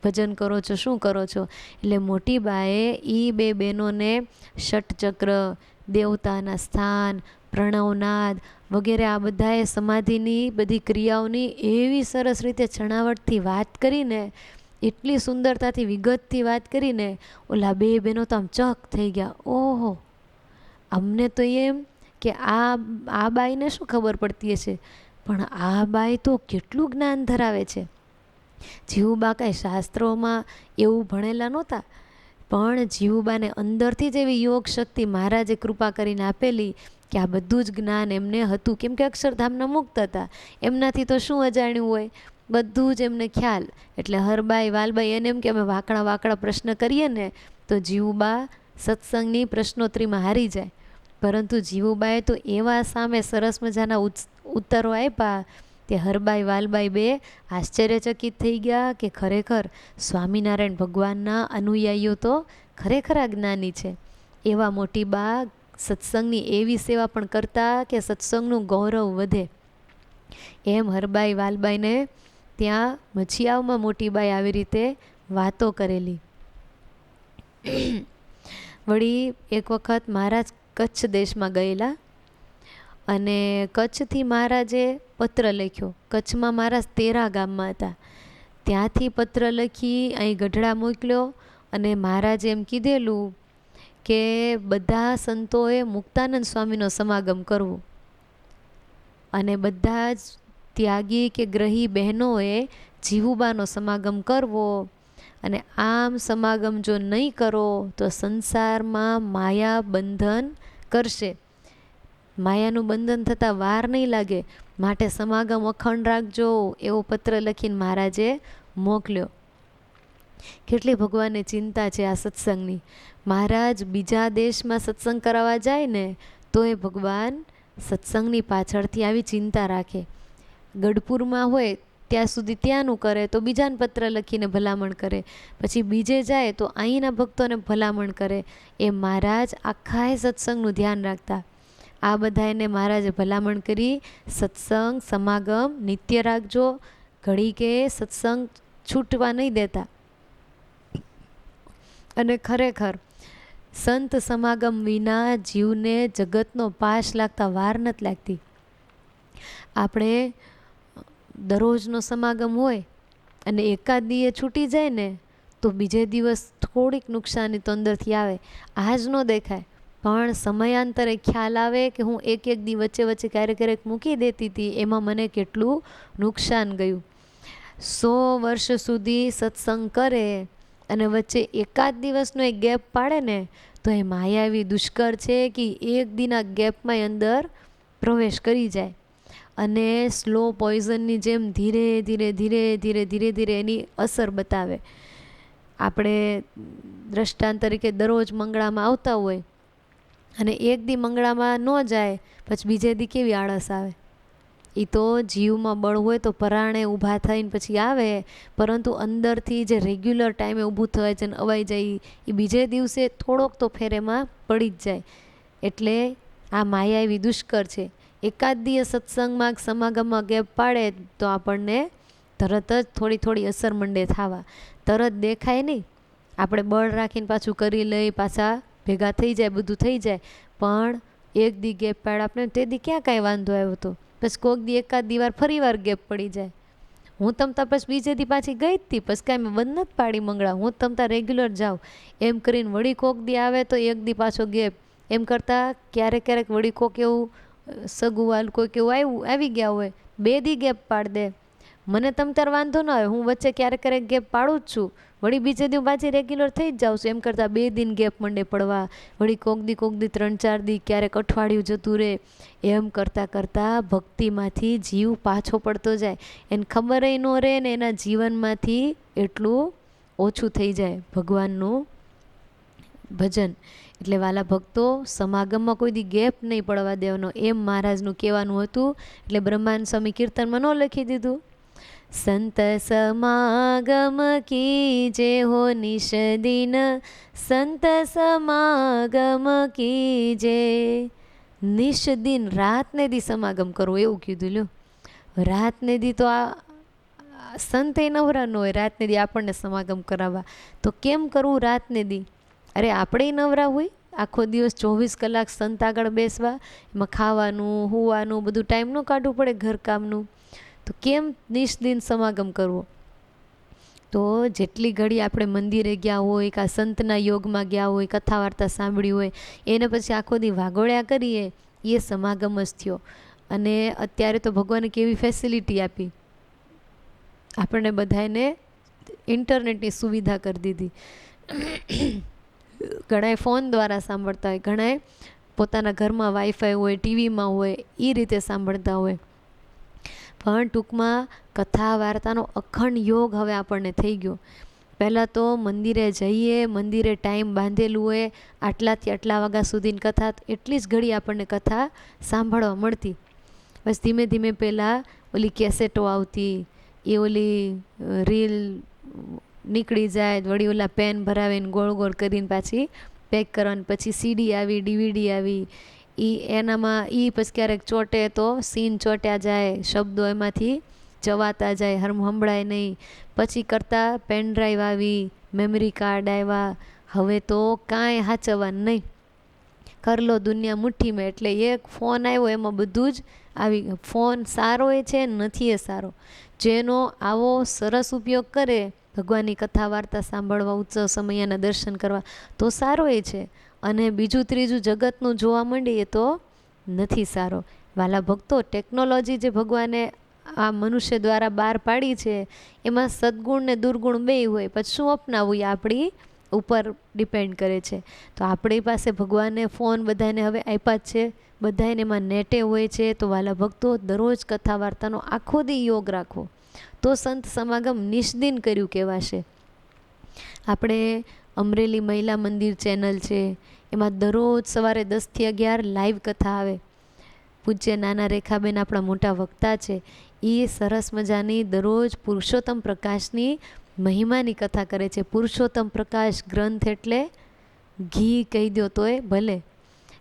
[SPEAKER 1] ભજન કરો છો, શું કરો છો. એટલે મોટી બાએ એ બે બહેનોને ષટચક્ર, દેવતાના સ્થાન, પ્રણવનાદ વગેરે આ બધાએ સમાધિની બધી ક્રિયાઓની એવી સરસ રીતે છણાવટથી વાત કરીને, એટલી સુંદરતાથી વિગતથી વાત કરીને ઓલા બે બહેનો તો આમ ચક થઈ ગયા. ઓહો, અમને તો એમ કે આ બાઈને શું ખબર પડતી હશે, પણ આ બાઈ તો કેટલું જ્ઞાન ધરાવે છે. જીવુબા કાંઈ શાસ્ત્રોમાં એવું ભણેલા નહોતા, પણ જીવુબાને અંદરથી જ એવી યોગ શક્તિ મહારાજે કૃપા કરીને આપેલી કે આ બધું જ જ્ઞાન એમને હતું. કેમ કે અક્ષરધામના મુક્ત હતા, એમનાથી તો શું અજાણ્યું હોય, બધું જ એમને ખ્યાલ. એટલે હરબાઈ, વાલબાઈ એને એમ કે અમે વાકડા પ્રશ્ન કરીએ ને તો જીવુબા સત્સંગની પ્રશ્નોત્તરીમાં હારી જાય. પરંતુ જીવુબાએ તો એવા સામે સરસ મજાના ઉત્તરો આપ્યા તે હરબાઈ, વાલબાઈ બે આશ્ચર્યચકિત થઈ ગયા કે ખરેખર સ્વામિનારાયણ ભગવાનના અનુયાયીઓ તો ખરેખર આ જ્ઞાની છે. એવા મોટી બા સત્સંગની એવી સેવા પણ કરતા કે સત્સંગનું ગૌરવ વધે. એમ હરબાઈ, વાલબાઈને ત્યાં મચિયાવમાં મોટી બાઈ આવી રીતે વાતો કરેલી. વળી એક વખત મહારાજ કચ્છ દેશમાં ગયેલા અને કચ્છથી મહારાજે પત્ર લખ્યો. કચ્છમાં મહારાજ તેરા ગામમાં હતા, ત્યાંથી પત્ર લખી અહીં ગઢડા મોકલ્યો. અને મહારાજે એમ કીધેલું કે બધા સંતોએ મુક્તાનંદ સ્વામીનો સમાગમ કરવો અને બધા જ ત્યાગી કે ગ્રહી બહેનોએ જીવુબાનો સમાગમ કરવો. અને આમ સમાગમ જો નહીં કરો તો સંસારમાં માયા બંધન કરશે, માયાનું બંધન થતાં વાર નહીં લાગે, માટે સમાગમ અખંડ રાખજો, એવો પત્ર લખીને મહારાજે મોકલ્યો. કેટલી ભગવાનને ચિંતા છે આ સત્સંગની. મહારાજ બીજા દેશમાં સત્સંગ કરાવવા જાય ને તો એ ભગવાન સત્સંગની પાછળથી આવી ચિંતા રાખે. ગઢપુરમાં હોય ત્યાં સુધી ત્યાંનું કરે તો બીજાને પત્ર લખીને ભલામણ કરે, પછી બીજે જાય તો અહીંના ભક્તોને ભલામણ કરે. એ મહારાજ આખાય સત્સંગનું ધ્યાન રાખતા. આ બધાને મહારાજે ભલામણ કરી સત્સંગ સમાગમ નિત્ય રાખજો, ઘડી કે સત્સંગ છૂટવા નહીં દેતા. અને ખરેખર સંત સમાગમ વિના જીવને જગતનો પાશ લાગતા વાર નથી લાગતી. આપણે દરરોજનો સમાગમ હોય અને એકાદ દીએ છૂટી જાય ને તો બીજે દિવસ થોડીક નુકસાની તો અંદરથી આવે, આજ ન દેખાય. પણ સમયાંતરે ખ્યાલ આવે કે હું એક દી વચ્ચે ક્યારેક મૂકી દેતી હતી, એમાં મને કેટલું નુકસાન ગયું. 100 વર્ષ સુધી સત્સંગ કરે અને વચ્ચે એકાદ દિવસનો એક ગેપ પાડે ને તો એ માયાવી દુષ્કર છે કે એક દીના ગેપમાં અંદર પ્રવેશ કરી જાય અને સ્લો પોઈઝનની જેમ ધીરે એની અસર બતાવે. આપણે દ્રષ્ટાંત તરીકે દરરોજ મંગળામાં આવતા હોય અને એક દી મંગળામાં ન જાય પછી બીજે દી કેવી આળસ આવે. એ તો જીવમાં બળ હોય તો પરાણે ઊભા થઈને પછી આવે, પરંતુ અંદરથી જે રેગ્યુલર ટાઈમે ઊભું થવાય છે ને અવાઈ જાય એ બીજે દિવસે થોડોક તો ફેરેમાં પડી જ જાય. એટલે આ માયા એવી દુષ્કર છે. એકાદ દિવસ સત્સંગમાં સમાગમમાં ગેપ પાડે તો આપણને તરત જ થોડી થોડી અસર મંડે થવા. તરત દેખાય નહીં, આપણે બળ રાખીને પાછું કરી લઈ, પાછા ભેગા થઈ જાય, બધું થઈ જાય. પણ એક દી ગેપ પાડ આપણે તે દી ક્યાં કાંઈ વાંધો આવ્યો હતો, પછી કોઈક દી એકાદ દી વાર ફરી વાર ગેપ પડી જાય. હું તમતા પછી બીજે દી પાછી ગઈ જ હતી, પછી કાંઈ મેં બંધ નથી પાડી મંગળા, હું તમતા રેગ્યુલર જાઉં. એમ કરીને વળી કોક દી આવે તો એક દી પાછો ગેપ. એમ કરતાં ક્યારેક ક્યારેક વળી કોક એવું સગુવાલ કોઈક એવું આવી ગયા હોય, 2 દી ગેપ પાડ દે, મને તમ તાર વાંધો ન આવે, હું વચ્ચે ક્યારેક ક્યારેક ગેપ પાડું જ છું. વળી બીજે દી પાછી રેગ્યુલર થઈ જ જાઉં છું. એમ કરતાં 2 દિન ગેપ મંડે પડવા, વળી કોક દી 3-4 દી, ક્યારેક અઠવાડિયું જતું રહે. એમ કરતાં કરતાં ભક્તિમાંથી જીવ પાછો પડતો જાય, એને ખબર ન રહે ને એના જીવનમાંથી એટલું ઓછું થઈ જાય ભગવાનનું ભજન. એટલે વાલા ભક્તો, સમાગમમાં કોઈ દી ગેપ નહીં પડવા દેવાનો, એમ મહારાજનું કહેવાનું હતું. એટલે બ્રહ્માનંદ સ્વામી કીર્તનમાં ન લખી દીધું, સંત સમાગમ કીજે હો નિશ દિન, સંત સમાગમ કીજે. નિશ દિન, રાતને દી સમાગમ કરવો એવું કીધું. લ્યો, રાતને દી તો આ સંતે નવરા ન હોય રાતને દી આપણને સમાગમ કરાવવા, તો કેમ કરવું રાતને દી? અરે આપણે નવરા હોય આખો દિવસ 24 કલાક સંત આગળ બેસવા, એમાં ખાવાનું હુવાનું બધું ટાઈમ ન કાઢવું પડે ઘરકામનું, તો કેમ નિષ્દિન સમાગમ કરવો? તો જેટલી ઘડી આપણે મંદિરે ગયા હોય, કાં સંતના યોગમાં ગયા હોય, કથા વાર્તા સાંભળી હોય, એને પછી આખો દી વાગોળ્યા કરીએ, એ સમાગમ જ થયો. અને અત્યારે તો ભગવાને કેવી ફેસિલિટી આપી, આપણને બધાને ઇન્ટરનેટની સુવિધા કરી દીધી. ઘણાએ ફોન દ્વારા સાંભળતા હોય, ઘણાએ પોતાના ઘરમાં વાઈફાઈ હોય, ટીવીમાં હોય, એ રીતે સાંભળતા હોય. પણ ટૂંકમાં કથા વાર્તાનો અખંડ યોગ હવે આપણને થઈ ગયો. પહેલાં તો મંદિરે જઈએ, મંદિરે ટાઈમ બાંધેલું હોય, આટલાથી આટલા વાગ્યા સુધીની કથા, એટલી જ ઘડી આપણને કથા સાંભળવા મળતી. બસ ધીમે ધીમે પહેલાં ઓલી કેસેટો આવતી, એ ઓલી રીલ નીકળી જાય, વળી ઓલા પેન ભરાવીને ગોળ ગોળ કરીને પાછી પેક કરવાની, પછી સીડી આવી, ડીવીડી આવી, એનામાં પછી ક્યારેક ચોટે તો સીન ચોટ્યા જાય, શબ્દો એમાંથી જવાતા જાય, સંભળાય નહીં. પછી કરતાં પેન ડ્રાઈવ આવી, મેમરી કાર્ડ આવ્યા, હવે તો કાંઈ સાચવવાનું નહીં, કર લો દુનિયા મુઠ્ઠીમાં. એટલે એક ફોન આવ્યો એમાં બધું જ આવી. ફોન સારો એ છે, નથી એ સારો. જેનો આવો સરસ ઉપયોગ કરે, ભગવાનની કથા વાર્તા સાંભળવા, ઉત્સવ સમયના દર્શન કરવા, તો સારો એ છે. અને બીજું ત્રીજું જગતનું જોવા માંડીએ તો નથી સારો. વાલા ભક્તો, ટેકનોલોજી જે ભગવાને આ મનુષ્ય દ્વારા બહાર પાડી છે, એમાં સદગુણ ને દુર્ગુણ બેય હોય, પછી શું અપનાવવું એ આપણી ઉપર ડિપેન્ડ કરે છે. તો આપણી પાસે ભગવાને ફોન બધાને હવે આપ્યા જ છે, બધાને એમાં નેટે હોય છે. તો વાલા ભક્તો, દરરોજ કથા વાર્તાનો આખો દી યોગ રાખો, તો સંત સમાગમ નિષ્દિન કર્યું કહેવાશે. આપણે અમરેલી મહિલા મંદિર ચેનલ છે, એમાં દરરોજ સવારે 10 થી 11 લાઈવ કથા આવે. પૂજ્ય નાના રેખાબેન આપણા મોટા વક્તા છે, એ સરસ મજાની દરરોજ પુરુષોત્તમ પ્રકાશની મહિમાની કથા કરે છે. પુરુષોત્તમ પ્રકાશ ગ્રંથ એટલે ઘી કહી દો તોય ભલે.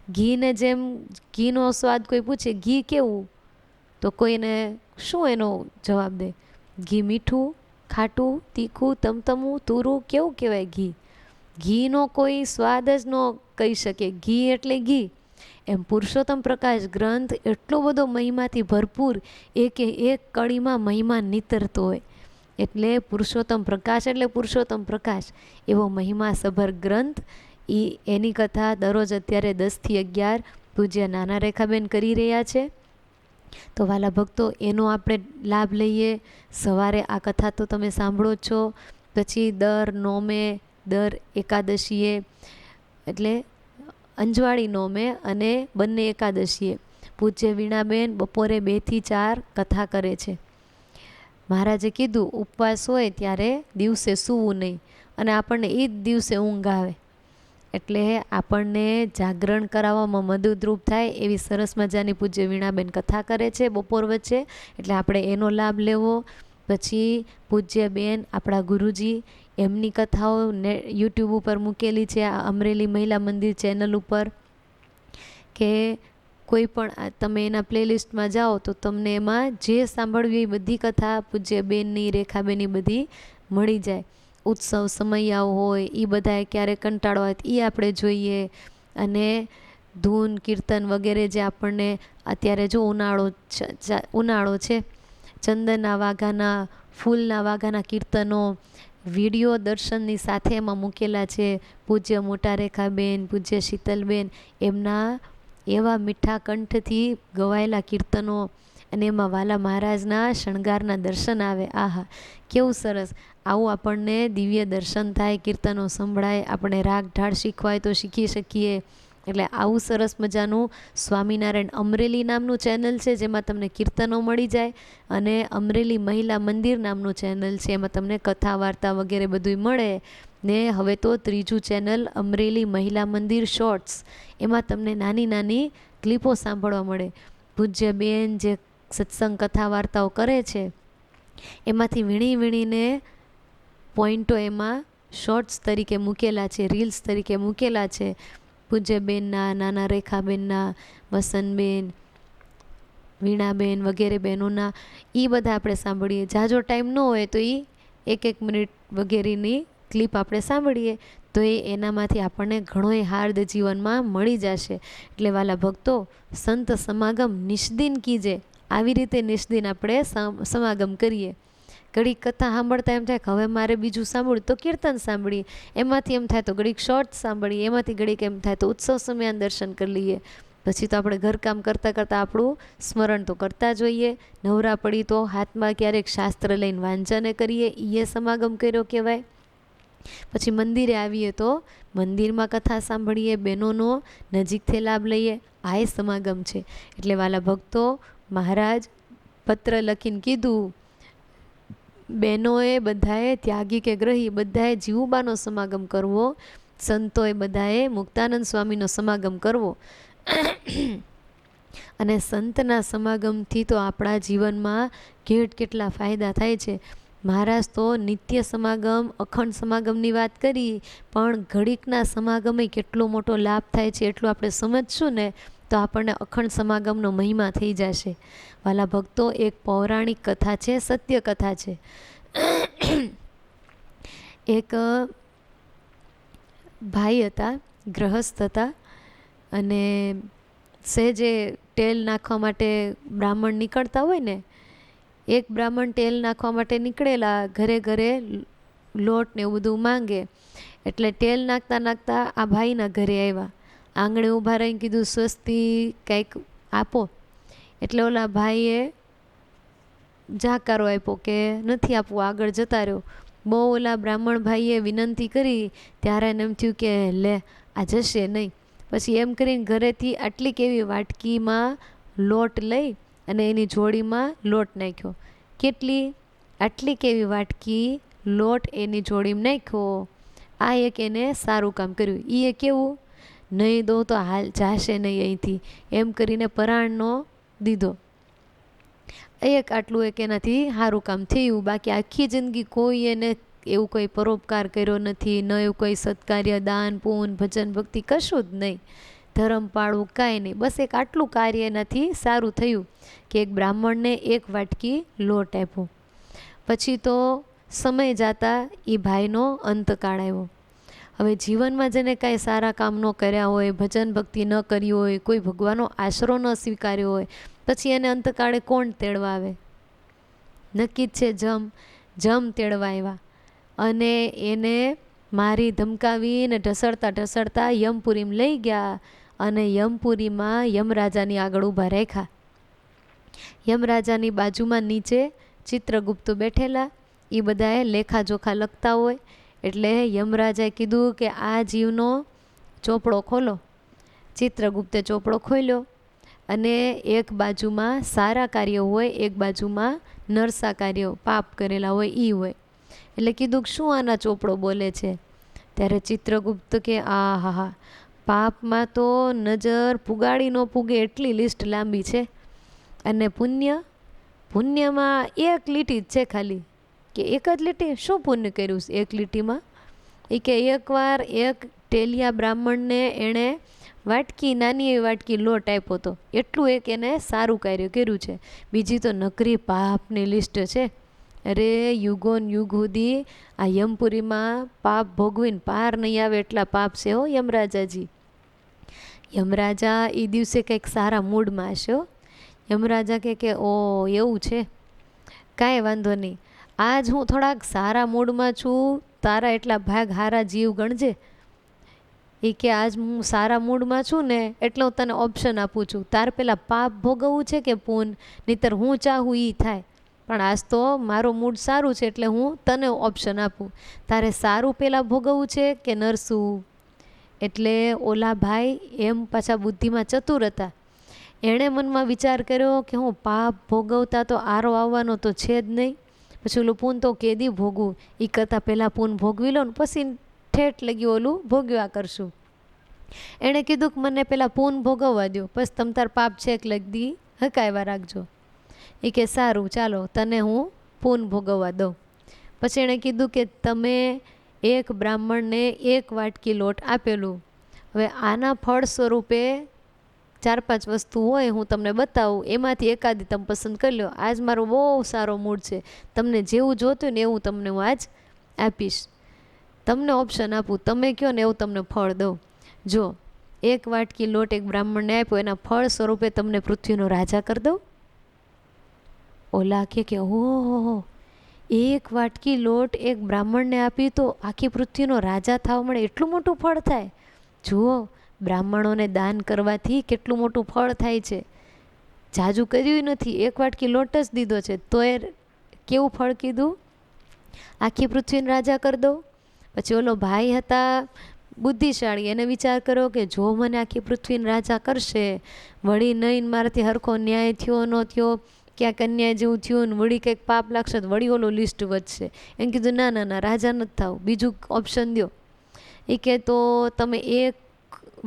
[SPEAKER 1] ઘીને જેમ ઘીનો સ્વાદ કોઈ પૂછે ઘી કેવું, તો કોઈને શું એનો જવાબ દે? ઘી મીઠું, ખાટું, તીખું, તમતમું, તુરું, કેવું કહેવાય ઘી? ઘીનો કોઈ સ્વાદ જ ન કહી શકે, ઘી એટલે ઘી. એમ પુરુષોત્તમ પ્રકાશ ગ્રંથ એટલો બધો મહિમાથી ભરપૂર, એક કડીમાં મહિમા નીતરતો હોય. એટલે પુરુષોત્તમ પ્રકાશ એટલે પુરુષોત્તમ પ્રકાશ, એવો મહિમા સભર ગ્રંથ. એની કથા દરરોજ અત્યારે 10 થી 11 પૂજ્ય નાના રેખાબેન કરી રહ્યા છે. તો વાલા ભક્તો, એનો આપણે લાભ લઈએ. સવારે આ કથા તો તમે સાંભળો જ છો, પછી દર નોમે, દર એકાદશીએ, એટલે અંજવાળી નોમે અને બંને એકાદશીએ પૂજ્ય વીણાબેન બપોરે 2 થી 4 કથા કરે છે. મહારાજે કીધું ઉપવાસ હોય ત્યારે દિવસે સૂવું નહીં, અને આપણને એ જ દિવસે ઊંઘ આવે. એટલે આપણને જાગરણ કરાવવામાં મદદરૂપ થાય એવી સરસ મજાની પૂજ્ય વીણાબેન કથા કરે છે બપોર વચ્ચે, એટલે આપણે એનો લાભ લેવો. પછી પૂજ્ય બેન આપણા ગુરુજી એમની કથાઓ યુટ્યુબ ઉપર મૂકેલી છે, આ અમરેલી મહિલા મંદિર ચેનલ ઉપર, કે કોઈ પણ તમે એના પ્લેલિસ્ટમાં જાઓ તો તમને એમાં જે સાંભળવી એ બધી કથા પૂજ્ય બેનની, રેખાબેનની બધી મળી જાય. ઉત્સવ સમયાઓ હોય એ બધાએ ક્યારેક કંટાળો હોય એ આપણે જોઈએ. અને ધૂન કીર્તન વગેરે જે આપણને અત્યારે જો ઉનાળો છે, ચંદનના વાઘાના, ફૂલના વાઘાના કીર્તનો વિડીયો દર્શનની સાથે એમાં મૂકેલા છે. પૂજ્ય મોટા રેખાબેન, પૂજ્ય શીતલબેન એમના એવા મીઠા કંઠથી ગવાયેલા કીર્તનો, અને એમાં વાલા મહારાજના શણગારના દર્શન આવે. આહા, કેવું સરસ! આવું આપણને દિવ્ય દર્શન થાય, કીર્તનો સંભળાય, આપણે રાગ ઢાળ શીખવાય તો શીખી શકીએ. એટલે આવું સરસ મજાનું સ્વામિનારાયણ અમરેલી નામનું ચેનલ છે જેમાં તમને કીર્તનો મળી જાય, અને અમરેલી મહિલા મંદિર નામનું ચેનલ છે એમાં તમને કથા વાર્તા વગેરે બધું મળે. ને હવે તો ત્રીજું ચેનલ અમરેલી મહિલા મંદિર શોર્ટ્સ, એમાં તમને નાની નાની ક્લિપો સાંભળવા મળે. પૂજ્ય બેન જે સત્સંગ કથા વાર્તાઓ કરે છે એમાંથી વીણીને પોઈન્ટો એમાં શોર્ટ્સ તરીકે મૂકેલા છે, રીલ્સ તરીકે મૂકેલા છે. પૂજ્ય બેનના, નાના રેખાબેનના, વસંતબેન, વીણાબેન વગેરે બહેનોના એ બધા આપણે સાંભળીએ. જાજો ટાઈમ ન હોય તો એ 1-1 મિનિટ વગેરેની ક્લિપ આપણે સાંભળીએ તો એનામાંથી આપણને ઘણોય હાર્દ જીવનમાં મળી જશે. એટલે વાલા ભક્તો, સંત સમાગમ નિષ્દિન કીજે, આવી રીતે નિષ્દિન આપણે સમાગમ કરીએ. ઘડીક કથા સાંભળતા એમ થાય કે હવે મારે બીજું સાંભળ્યું તો કીર્તન સાંભળીએ, એમાંથી એમ થાય તો ઘડીક શોર્ટ સાંભળીએ, એમાંથી ઘડીક એમ થાય તો ઉત્સવ સમયાન દર્શન કરી લઈએ. પછી તો આપણે ઘરકામ કરતાં કરતાં આપણું સ્મરણ તો કરતા જોઈએ. નવરા પડી તો હાથમાં ક્યારેક શાસ્ત્ર લઈને વાંચને કરીએ, એ સમાગમ કર્યો કહેવાય. પછી મંદિરે આવીએ તો મંદિરમાં કથા સાંભળીએ, બહેનોનો નજીકથી લાભ લઈએ, આ સમાગમ છે. એટલે વાલા ભક્તો, મહારાજ પત્ર લખીને કીધું, બહેનોએ બધાએ, ત્યાગી કે ગ્રહી બધાએ જીવુબાનો સમાગમ કરવો, સંતોએ બધાએ મુક્તાનંદ સ્વામીનો સમાગમ કરવો. અને સંતના સમાગમથી તો આપણા જીવનમાં કેટલા ફાયદા થાય છે. મહારાજ તો નિત્ય સમાગમ, અખંડ સમાગમની વાત કરી, પણ ઘડીકના સમાગમે કેટલો મોટો લાભ થાય છે એટલું આપણે સમજશું ને તો આપણને અખંડ સમાગમનો મહિમા થઈ જશે. વાલા ભક્તો, એક પૌરાણિક કથા છે, સત્ય કથા છે. એક ભાઈ હતા, ગ્રહસ્થ હતા, અને સહેજે તેલ નાખવા માટે બ્રાહ્મણ નીકળતા હોય ને, એક બ્રાહ્મણ તેલ નાખવા માટે નીકળેલા, ઘરે ઘરે લોટ ને એવું બધું માંગે. એટલે તેલ નાખતા નાખતા આ ભાઈના ઘરે આવ્યા, આંગણે ઊભા રહીને કીધું, સ્વસ્તી કંઈક આપો. એટલે ઓલા ભાઈએ જાકારો આપ્યો કે નથી આપવું, આગળ જતા રહ્યો. બહુ ઓલા બ્રાહ્મણ ભાઈએ વિનંતી કરી ત્યારે એને એમ થયું કે લે આ જશે નહીં. પછી એમ કરીને ઘરેથી આટલી કેવી વાટકીમાં લોટ લઈ અને એની જોડીમાં લોટ નાખ્યો. કેટલી? આટલી કેવી વાટકી લોટ એની જોડીમાં નાખ્યો. આ એક એને સારું કામ કર્યું. એ કેવું, નહીં દઉં તો હાલ જાશે નહીં અહીંથી, એમ કરીને પરાણનો દીધો. એક આટલું એક એનાથી સારું કામ થયું. બાકી આખી જિંદગી કોઈ એને એવું કોઈ પરોપકાર કર્યો નથી, ન એવું કોઈ સત્કાર્ય, દાન પૂન, ભજન ભક્તિ કશું જ નહીં, ધર્મ પાળવું કાંઈ નહીં. બસ એક આટલું કાર્ય એનાથી સારું થયું કે એક બ્રાહ્મણને એક વાટકી લોટ આપ્યો. પછી તો સમય જતા એ ભાઈનો અંતકાળ આવ્યો. હવે જીવનમાં જેને કાંઈ સારા કામ ન કર્યા હોય, ભજન ભક્તિ ન કરી હોય, કોઈ ભગવાનનો આશરો ન સ્વીકાર્યો હોય, પછી એને અંતકાળે કોણ તેડવા આવે? નક્કી જ છે જમ તેડવા આવ્યા. અને એને મારી ધમકાવીને ઢસડતા યમપુરીમાં લઈ ગયા, અને યમપુરીમાં યમરાજાની આગળ ઊભા રાખ્યા. યમરાજાની બાજુમાં નીચે ચિત્રગુપ્ત બેઠેલા, એ બધાએ લેખાજોખા લખતા હોય. એટલે યમરાજાએ કીધું કે આ જીવનો ચોપડો ખોલો. ચિત્રગુપ્તે ચોપડો ખોલ્યો, અને એક બાજુમાં સારા કાર્યો હોય, એક બાજુમાં નરસા કાર્યો પાપ કરેલા હોય એ હોય. એટલે કીધું કે શું આના ચોપડો બોલે છે? ત્યારે ચિત્રગુપ્ત કે આ હા હા, પાપમાં તો નજર પુગાડી ન પૂગે એટલી લિસ્ટ લાંબી છે, અને પુણ્યમાં એક લીટી જ છે ખાલી. કે એક જ લીટી? શું પુણ્ય કર્યું છે એક લીટીમાં? એ કે એકવાર એક ટેલિયા બ્રાહ્મણને એણે નાની એવી વાટકી લોટ આપ્યો હતો, એટલું એક એને સારું કાર્ય કર્યું છે. બીજી તો નકરી પાપની લિસ્ટ છે. અરે યુગોન યુગ સુધી આ યમપુરીમાં પાપ ભોગવીને પાર નહીં આવે એટલા પાપ છે હો યમરાજાજી. યમરાજા એ દિવસે કંઈક સારા મૂડમાં હશે હો. યમરાજા કે ઓ એવું છે, કાંઈ વાંધો નહીં, આજ હું થોડાક સારા મૂડમાં છું, તારા એટલા ભાગ હારા જીવ ગણજે. એ કે આજ હું સારા મૂડમાં છું ને એટલે હું તને ઓપ્શન આપું છું, તારે પેલા પાપ ભોગવવું છે કે પૂન, નહીંતર હું ચાહું એ થાય. પણ આજ તો મારો મૂડ સારું છે એટલે હું તને ઓપ્શન આપું, તારે સારું પહેલાં ભોગવવું છે કે નરસું. એટલે ઓલા ભાઈ એમ પાછા બુદ્ધિમાં ચતુર હતા. એણે મનમાં વિચાર કર્યો કે હું પાપ ભોગવતા તો આરો આવવાનો તો છે જ નહીં, પછી ઓલું પૂન તો કેદી ભોગવું, એ કરતાં પહેલાં પૂન ભોગવી લો ને પછી ઠેઠ લગી ઓલું ભોગવ્યા કરશું. એણે કીધું કે મને પહેલાં પૂન ભોગવવા દો, પછી તમ તાર પાપ છેક લગી હકાવ્યા રાખજો. એ કે સારું ચાલો તને હું પૂન ભોગવવા દઉં. પછી એણે કીધું કે તમે એક બ્રાહ્મણને એક વાટકી લોટ આપેલું, હવે આના ફળ સ્વરૂપે 4-5 વસ્તુ હોય હું તમને બતાવું, એમાંથી એકાદી તમે પસંદ કરી લો. આજ મારો બહુ સારો મૂડ છે, તમને જેવું જોતું ને એવું તમને હું આજ આપીશ. તમને ઓપ્શન આપું, તમે કહો ને એવું તમને ફળ દઉં. જો એક વાટકી લોટ એક બ્રાહ્મણને આપ્યો, એના ફળ સ્વરૂપે તમને પૃથ્વીનો રાજા કરી દઉં. ઓલા કે ઓહો, એક વાટકી લોટ એક બ્રાહ્મણને આપી તો આખી પૃથ્વીનો રાજા થવા મળે, એટલું મોટું ફળ થાય. જુઓ બ્રાહ્મણોને દાન કરવાથી કેટલું મોટું ફળ થાય છે. જાજુ કર્યું નથી, એક વાટકી લોટ જ દીધો છે, તો એ કેવું ફળ કીધું, આખી પૃથ્વીને રાજા કરી દો. પછી ઓલો ભાઈ હતા બુદ્ધિશાળી, એને વિચાર કર્યો કે જો મને આખી પૃથ્વીને રાજા કરશે, વળી નહીં મારાથી હરખો ન્યાય થયો ન થયો, ક્યાંક અન્યાય જેવું થયું ને વળી કંઈક પાપ લાગશે તો વળી ઓલો લિસ્ટ વધશે. એમ કીધું ના ના ના, રાજા નથી થાવ, બીજું ઓપ્શન દો. એ કે તો તમે એક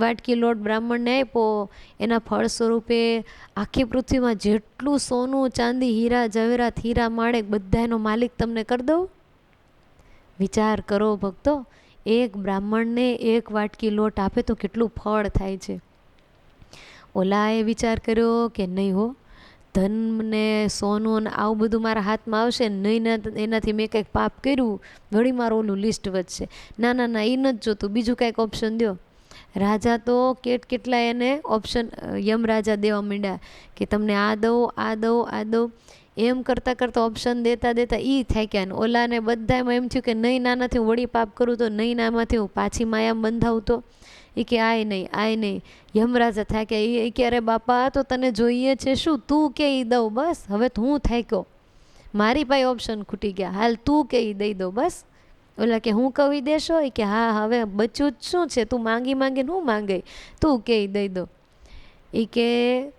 [SPEAKER 1] વાટકી લોટ બ્રાહ્મણને આપ્યો, એના ફળ સ્વરૂપે આખી પૃથ્વીમાં જેટલું સોનું ચાંદી હીરા જવેરાત હીરા માણેક બધાનો માલિક તમને કરી દઉં. વિચાર કરો ભક્તો, એક બ્રાહ્મણને એક વાટકી લોટ આપે તો કેટલું ફળ થાય છે. ઓલાએ વિચાર કર્યો કે નહીં હો, ધન ને સોનું ને આવું બધું મારા હાથમાં આવશે નહીં, એનાથી મેં કંઈક પાપ કર્યું વળી મારું ઓલું લિસ્ટ વધશે. ના ના ના, એ નથી જોતું, બીજું કંઈક ઓપ્શન દો. રાજા તો કેટલા એને ઓપ્શન યમરાજા દેવા માંડ્યા કે તમને આ દઉં આ દઉં આ દઉં. એમ કરતાં કરતાં ઓપ્શન દેતા દેતા એ થાક્યા ને ઓલાને બધામાં એમ થયું કે નહીં નાનાથી હું વળી પાપ કરું તો નહીં નામાંથી હું પાછી માયામાં બંધાવું તો. એ કે આય નહીં. યમરાજા થાક્યા. એ કે અરે બાપા તો તને જોઈએ છે શું, તું કે એ દઉં બસ, હવે તો હું થાક્યો, મારી પાસે ઓપ્શન ખૂટી ગયા, હાલ તું કે એ દઈ દો બસ. ઓલા કે હું કવિ દેશો? એ કે હા હવે બચ્યું જ શું છે, તું માંગીને હું માંગે, તું કે દઈ દો. એ કે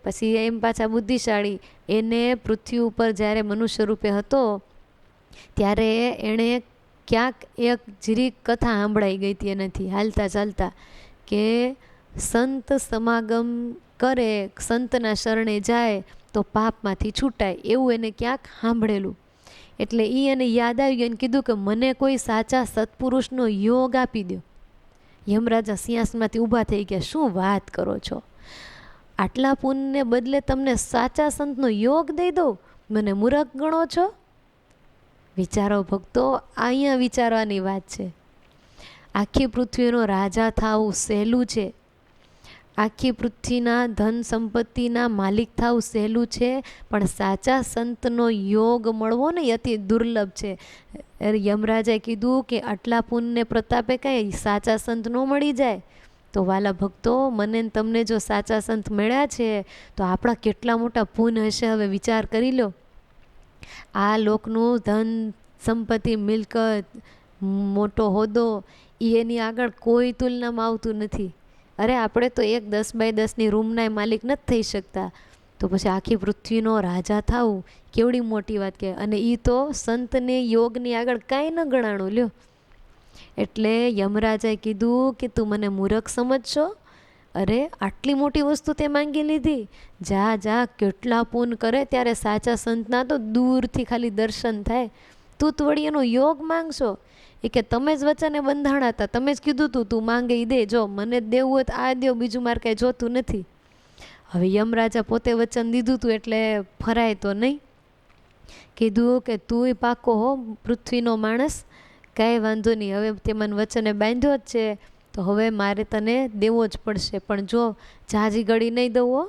[SPEAKER 1] પછી એમ પાછા બુદ્ધિશાળી, એને પૃથ્વી ઉપર જ્યારે મનુષ્ય રૂપે હતો ત્યારે એણે ક્યાંક એક જીરીક કથા સાંભળાઈ ગઈ હતી એનાથી હાલતા ચાલતા, કે સંત સમાગમ કરે, સંતના શરણે જાય તો પાપમાંથી છૂટાય, એવું એને ક્યાંક સાંભળેલું. એટલે એ એને યાદ આવી ગયું, એને કીધું કે મને કોઈ સાચા સત્પુરુષનો યોગ આપી દો. યમરાજા સિંહાસનમાંથી ઊભા થઈ ગયા, શું વાત કરો છો, આટલા પુણ્યને બદલે તમને સાચા સંતનો યોગ દઈ દો, મને મૂર્ખ ગણો છો? વિચારો ભક્તો, અહીંયા વિચારવાની વાત છે. આખી પૃથ્વીનો રાજા થવું સહેલું છે, આખી પૃથ્વીના ધન સંપત્તિના માલિક થવું સહેલું છે, પણ સાચા સંતનો યોગ મળવો ને અતિ દુર્લભ છે. યમરાજાએ કીધું કે આટલા પુણ્યને પ્રતાપે કાંઈ સાચા સંત ન મળી જાય. તો વાલા ભક્તો, મને તમને જો સાચા સંત મળ્યા છે તો આપણા કેટલા મોટા પુણ્ય હશે, હવે વિચાર કરી લો. આ લોકનું ધન સંપત્તિ મિલકત મોટો હોદ્દો એની આગળ કોઈ તુલનામાં આવતું નથી. અરે આપણે તો એક 10x10ની રૂમના માલિક નથી થઈ શકતા, તો પછી આખી પૃથ્વીનો રાજા થવું કેવડી મોટી વાત કે. અને એ તો સંતને યોગની આગળ કાંઈ ન ગણાણું લ્યો. એટલે યમરાજાએ કીધું કે તું મને મૂરખ સમજશો? અરે આટલી મોટી વસ્તુ તે માંગી લીધી? જા જા, કેટલા પૂન કરે ત્યારે સાચા સંતના તો દૂરથી ખાલી દર્શન થાય. તું તો વળી એનો યોગ માંગશો? એ કે તમે જ વચને બંધાણા હતા, તમે જ કીધું તું માંગે એ દે, જો મને જ દેવું હોય તો આ દો, બીજું મારે કાંઈ જોતું નથી. હવે યમરાજા પોતે વચન દીધું હતું એટલે ફરાય તો નહીં. કીધું કે તુંય પાકો હો પૃથ્વીનો માણસ, કાંઈ વાંધો નહીં, હવે તે મને વચને બાંધ્યો જ છે તો હવે મારે તને દેવો જ પડશે. પણ જો જાજી ઘડી નહીં દઉં હો,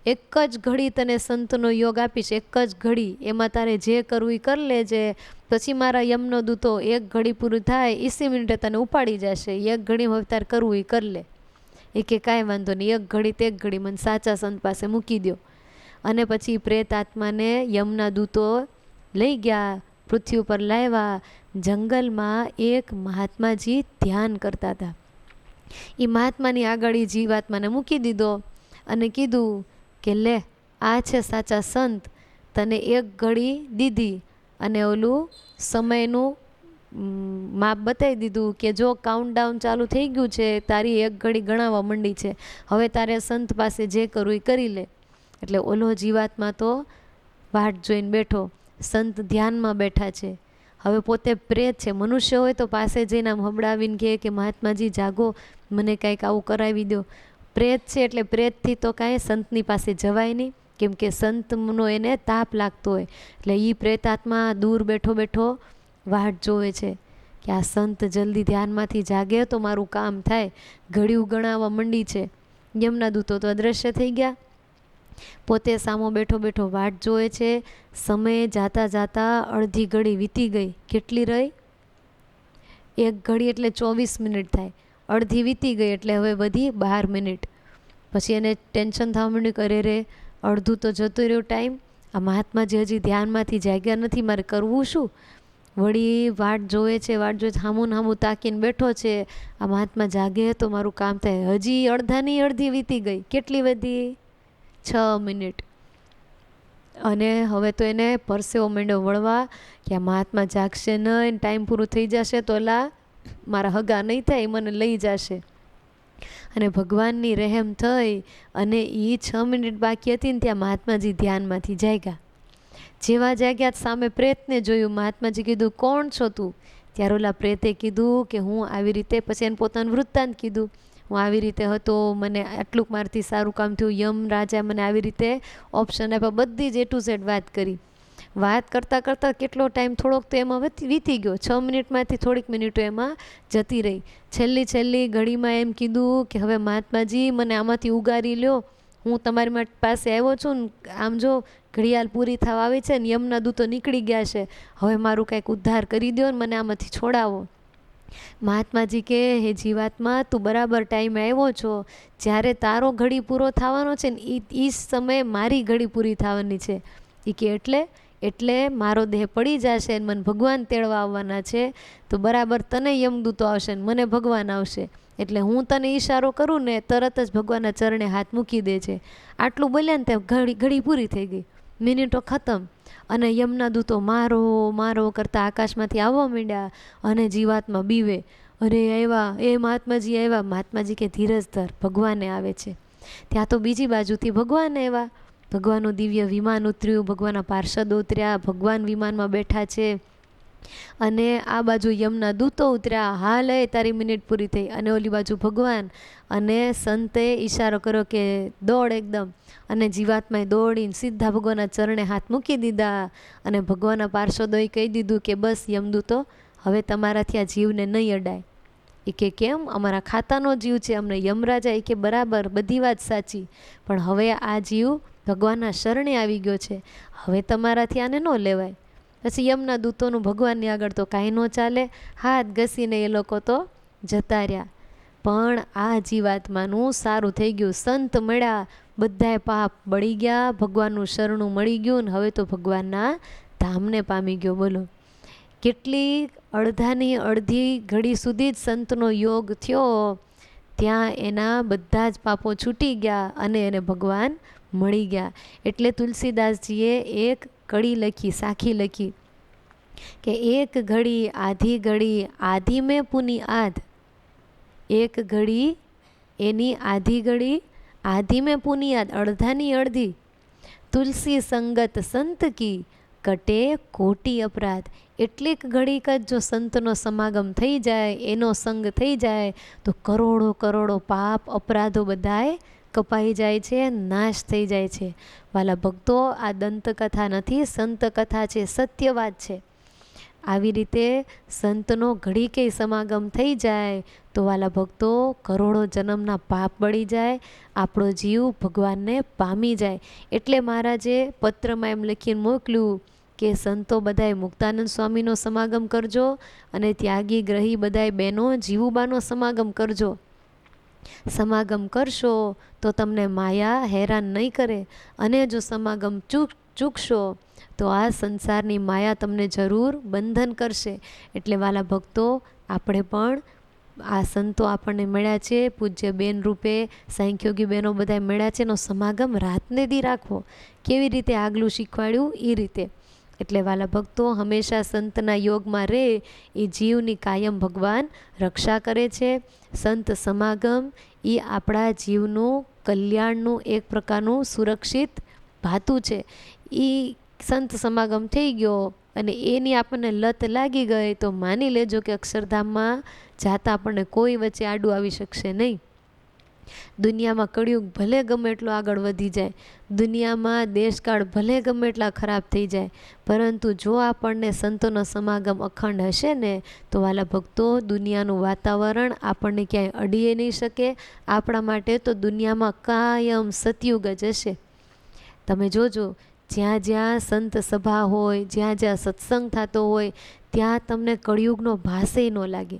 [SPEAKER 1] એક જ ઘડી તને સંતનો યોગ આપીશ, એક જ ઘડી, એમાં તારે જે કરવું એ કરી લેજે. પછી મારા યમનો દૂતો એક ઘડી પૂરું થાય 20 મિનિટે તને ઉપાડી જશે, એક ઘડી હવે તારે કરવું એ કરી લે. એ કે કાંઈ વાંધો નહીં, એક ઘડી તે એક ઘડી મને સાચા સંત પાસે મૂકી દો. અને પછી પ્રેત આત્માને યમના દૂતો લઈ ગયા, પૃથ્વી ઉપર લાવ્યા. જંગલમાં એક મહાત્માજી ધ્યાન કરતા હતા. એ મહાત્માની આગળ એ જીવાત્માને મૂકી દીધો અને કીધું કે લે, આ છે સાચા સંત, તને એક ઘડી દીધી અને ઓલું સમયનું માપ બતાવી દીધું કે જો કાઉન્ટડાઉન ચાલુ થઈ ગયું છે, તારી એક ઘડી ગણાવવા માંડી છે, હવે તારે સંત પાસે જે કરવું એ કરી લે. એટલે ઓલો જીવાત્મા તો વાટ જોઈને બેઠો, સંત ધ્યાનમાં બેઠા છે. હવે પોતે પ્રેત છે, મનુષ્ય હોય તો પાસે જઈને આમ હબડાવીને કહે કે મહાત્માજી જાગો, મને કાંઈક આવું કરાવી દો. પ્રેત છે એટલે પ્રેતથી તો કાંઈ સંતની પાસે જવાય નહીં, કેમ કે સંતનો એને તાપ લાગતો હોય. એટલે એ પ્રેતાત્મા દૂર બેઠો બેઠો વાટ જોવે છે કે આ સંત જલ્દી ધ્યાનમાંથી જાગે તો મારું કામ થાય. ઘડીઓ ગણાવવા માંડી છે. યમના દૂતો તો અદૃશ્ય થઈ ગયા, પોતે સામો બેઠો બેઠો વાટ જોવે છે. સમય જાતા જાતા અડધી ઘડી વીતી ગઈ. કેટલી રહી? એક ઘડી એટલે 24 મિનિટ થાય, અડધી વીતી ગઈ એટલે હવે વધી 12 મિનિટ. પછી એને ટેન્શન થવા માંડ્યું કે અરે રે, અડધું તો જતો રહ્યો ટાઈમ, આ મહાત્માજી હજી ધ્યાનમાંથી જાગ્યા નથી, મારે કરવું શું? વળી વાટ જોવે છે, વાટ જોવે, હામું હામું તાકીને બેઠો છે, આ મહાત્મા જાગે તો મારું કામ થાય. હજી અડધાની અડધી વીતી ગઈ. કેટલી વધી? 6 મિનિટ. અને હવે તો એને પરસેવો માંડ્યો વળવા કે આ મહાત્મા જાગશે નહીં, ટાઈમ પૂરું થઈ જશે તો એલા મારા હગા નહીં થાય, મને લઈ જશે. અને ભગવાનની રહેમ થઈ અને એ 6 મિનિટ બાકી હતી ને ત્યાં મહાત્માજી ધ્યાનમાંથી જાગ્યા. જેવા જાગ્યા સામે પ્રેતને જોયું. મહાત્માજી કીધું કોણ છો તું? ત્યારે ઓલા પ્રેતે કીધું કે હું આવી રીતે, પછી એને પોતાનું વૃત્તાંત કીધું, હું આવી રીતે હતો, મને આટલું મારથી સારું કામ થયું, યમ રાજા મને આવી રીતે ઓપ્શન આપ્યા, બધી જ A to Z વાત કરી. વાત કરતાં કરતાં કેટલો ટાઈમ થોડોક તો એમાં વીતી ગયો. 6 મિનિટમાંથી થોડીક મિનિટો એમાં જતી રહી. છેલ્લી ઘડીમાં એમ કીધું કે હવે મહાત્માજી મને આમાંથી ઉગારી લ્યો, હું તમારી પાસે આવ્યો છું ને, આમ જો ઘડિયાળ પૂરી થવા આવી છે ને યમના દૂતો નીકળી ગયા છે, હવે મારું કંઈક ઉદ્ધાર કરી દો ને મને આમાંથી છોડાવો. મહાત્માજી કે હે જીવાત્મા, તું બરાબર ટાઈમે આવ્યો છો, જ્યારે તારો ઘડી પૂરો થવાનો છે ને એ સમયે મારી ઘડી પૂરી થવાની છે. એ કે એટલે મારો દેહ પડી જશે ને મને ભગવાન તેડવા આવવાના છે, તો બરાબર તને યમદૂતો આવશે ને મને ભગવાન આવશે. એટલે હું તને ઈશારો કરું ને તરત જ ભગવાનના ચરણે હાથ મૂકી દે છે. આટલું બોલ્યા ને ત્યાં ઘડી પૂરી થઈ ગઈ, મિનિટો ખતમ. અને યમના દૂતો મારો મારો કરતા આકાશમાંથી આવવા માંડ્યા અને જીવાત્મા બીવે, અરે આવ્યા, એ મહાત્માજી આવ્યા. મહાત્માજી કે ધીરજ ધર, ભગવાને આવે છે. ત્યાં તો બીજી બાજુથી ભગવાન આવ્યા, ભગવાનનું દિવ્ય વિમાન ઉતર્યું, ભગવાનના પાર્ષદો ઉતર્યા, ભગવાન વિમાનમાં બેઠા છે. અને આ બાજુ યમના દૂતો ઉતર્યા, હાલ એ તારી મિનિટ પૂરી થઈ. અને ઓલી બાજુ ભગવાન, અને સંતે ઈશારો કર્યો કે દોડ એકદમ, અને જીવાત્માએ દોડીને સીધા ભગવાનના ચરણે હાથ મૂકી દીધા. અને ભગવાનના પાર્ષદોએ કહી દીધું કે બસ યમદૂતો, હવે તમારાથી આ જીવને નહીં અડાય. એ કે કેમ? અમારા ખાતાનો જીવ છે, અમને યમરાજા. એ કે બરાબર, બધી વાત સાચી, પણ હવે આ જીવ ભગવાનના શરણે આવી ગયો છે, હવે તમારાથી આને ન લેવાય. પછી યમના દૂતોનું ભગવાનની આગળ તો કાંઈ ન ચાલે, હાથ ઘસીને એ લોકો તો જતા રહ્યા. પણ આ જીવાત્માનું સારું થઈ ગયું, સંત મળ્યા, બધાએ પાપ બળી ગયા, ભગવાનનું શરણું મળી ગયું ને હવે તો ભગવાનના ધામને પામી ગયો. બોલો કેટલી અડધાની અડધી ઘડી સુધી જ સંતનો યોગ થયો, ત્યાં એના બધા જ પાપો છૂટી ગયા અને એને ભગવાન મળી ગયા. એટલે તુલસીદાસજીએ એક કડી લખી, સાખી લખી કે એક ઘડી આધી ઘડી આધી મેં પુની આધ, એક ઘડી એની આધી ઘડી આધી મેં પુની આધ, અડધાની અડધી. તુલસી સંગત સંત કી કટે કોટી અપરાધ. એટલીક ઘડીક જ જો સંતનો સમાગમ થઈ જાય, એનો સંગ થઈ જાય, તો કરોડો કરોડો પાપ અપરાધો બધાય કપાઈ જાય છે, નાશ થઈ જાય છે. વાલા ભક્તો, આ દંતકથા નથી, સંત કથા છે, સત્ય વાત છે. આવી રીતે સંતનો ઘડીકે સમાગમ થઈ જાય તો વાલા ભક્તો, કરોડો જન્મના પાપ બળી જાય, આપણો જીવ ભગવાનને પામી જાય. એટલે મહારાજે પત્રમાં એમ લખીને મોકલ્યું કે સંતો બધાય મુક્તાનંદ સ્વામીનો સમાગમ કરજો અને ત્યાગી ગ્રહી બધાય બહેનો જીવુબાનો સમાગમ કરજો. સમાગમ કરશો તો તમને માયા હેરાન નહીં કરે, અને જો સમાગમ ચૂકશો તો આ સંસારની માયા તમને જરૂર બંધન કરશે. એટલે વાલા ભક્તો, આપણે પણ આ સંતો આપણને મળ્યા છે, પૂજ્ય બેન રૂપે સાંખ્યોગી બહેનો બધા મળ્યા છે, એનો સમાગમ રાતને દી રાખવો. કેવી રીતે આગલું શીખવાડ્યું એ રીતે. એટલે વાલા ભક્તો, હંમેશા સંતના યોગમાં રહે એ જીવની કાયમ ભગવાન રક્ષા કરે છે. સંત સમાગમ એ આપણા જીવનું કલ્યાણનું એક પ્રકારનું સુરક્ષિત ભાતું છે. એ સંત સમાગમ થઈ ગયો અને એની આપણને લત લાગી ગઈ તો માની લેજો કે અક્ષરધામમાં જાતા આપણને કોઈ વચ્ચે આડું આવી શકશે નહીં. દુનિયામાં કળિયુગ ભલે ગમે એટલો આગળ વધી જાય, દુનિયામાં દેશકાળ ભલે ગમે એટલા ખરાબ થઈ જાય, પરંતુ જો આપણને સંતોનો સમાગમ અખંડ હશે ને, તો વાલા ભક્તો, દુનિયાનું વાતાવરણ આપણને ક્યાંય અડીએ નહીં શકે. આપણા માટે તો દુનિયામાં કાયમ સતયુગ જ હશે. તમે જોજો, જ્યાં જ્યાં સંત સભા હોય, જ્યાં જ્યાં સત્સંગ થતો હોય, ત્યાં તમને કળિયુગનો ભાસે ન લાગે.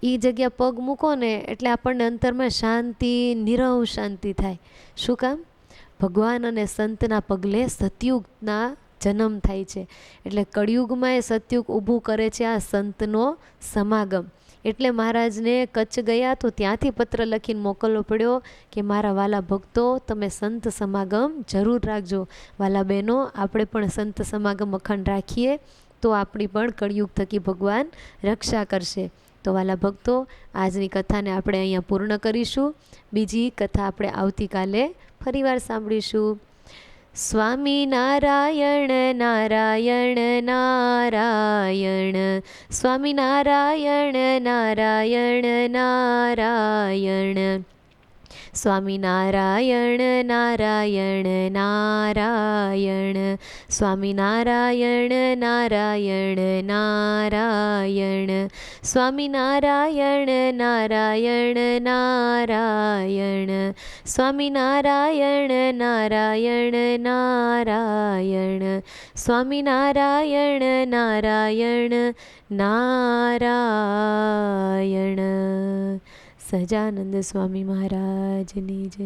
[SPEAKER 1] એ જગ્યા પગ મૂકો ને એટલે આપણને અંતરમાં શાંતિ, નિરવ શાંતિ થાય. શું કામ? ભગવાન અને સંતના પગલે સતયુગના જન્મ થાય છે. એટલે કળિયુગમાં એ સતયુગ ઊભું કરે છે આ સંતનો સમાગમ. એટલે મહારાજને કચ્છ ગયા તો ત્યાંથી પત્ર લખીને મોકલવો પડ્યો કે મારા વાલા ભક્તો, તમે સંત સમાગમ જરૂર રાખજો. વાલા બહેનો, આપણે પણ સંત સમાગમ અખંડ રાખીએ તો આપણી પણ કળિયુગ થકી ભગવાન રક્ષા કરશે. તો વાલા ભક્તો, આજની કથાને આપણે અહીંયા પૂર્ણ કરીશું. બીજી કથા આપણે આવતીકાલે ફરીવાર સાંભળીશું. સ્વામી નારાયણ નારાયણ નારાયણ, સ્વામી નારાયણ નારાયણ નારાયણ, સ્વામી નારાયણ નારાયણ નારાયણ, સ્વામી નારાયણ નારાયણ નારાયણ, સ્વામી નારાયણ નારાયણ નારાયણ, સ્વામી નારાયણ નારાયણ નારાયણ, સ્વામી નારાયણ નારાયણ નારાયણ. સહજાનંદ સ્વામી મહારાજની જય.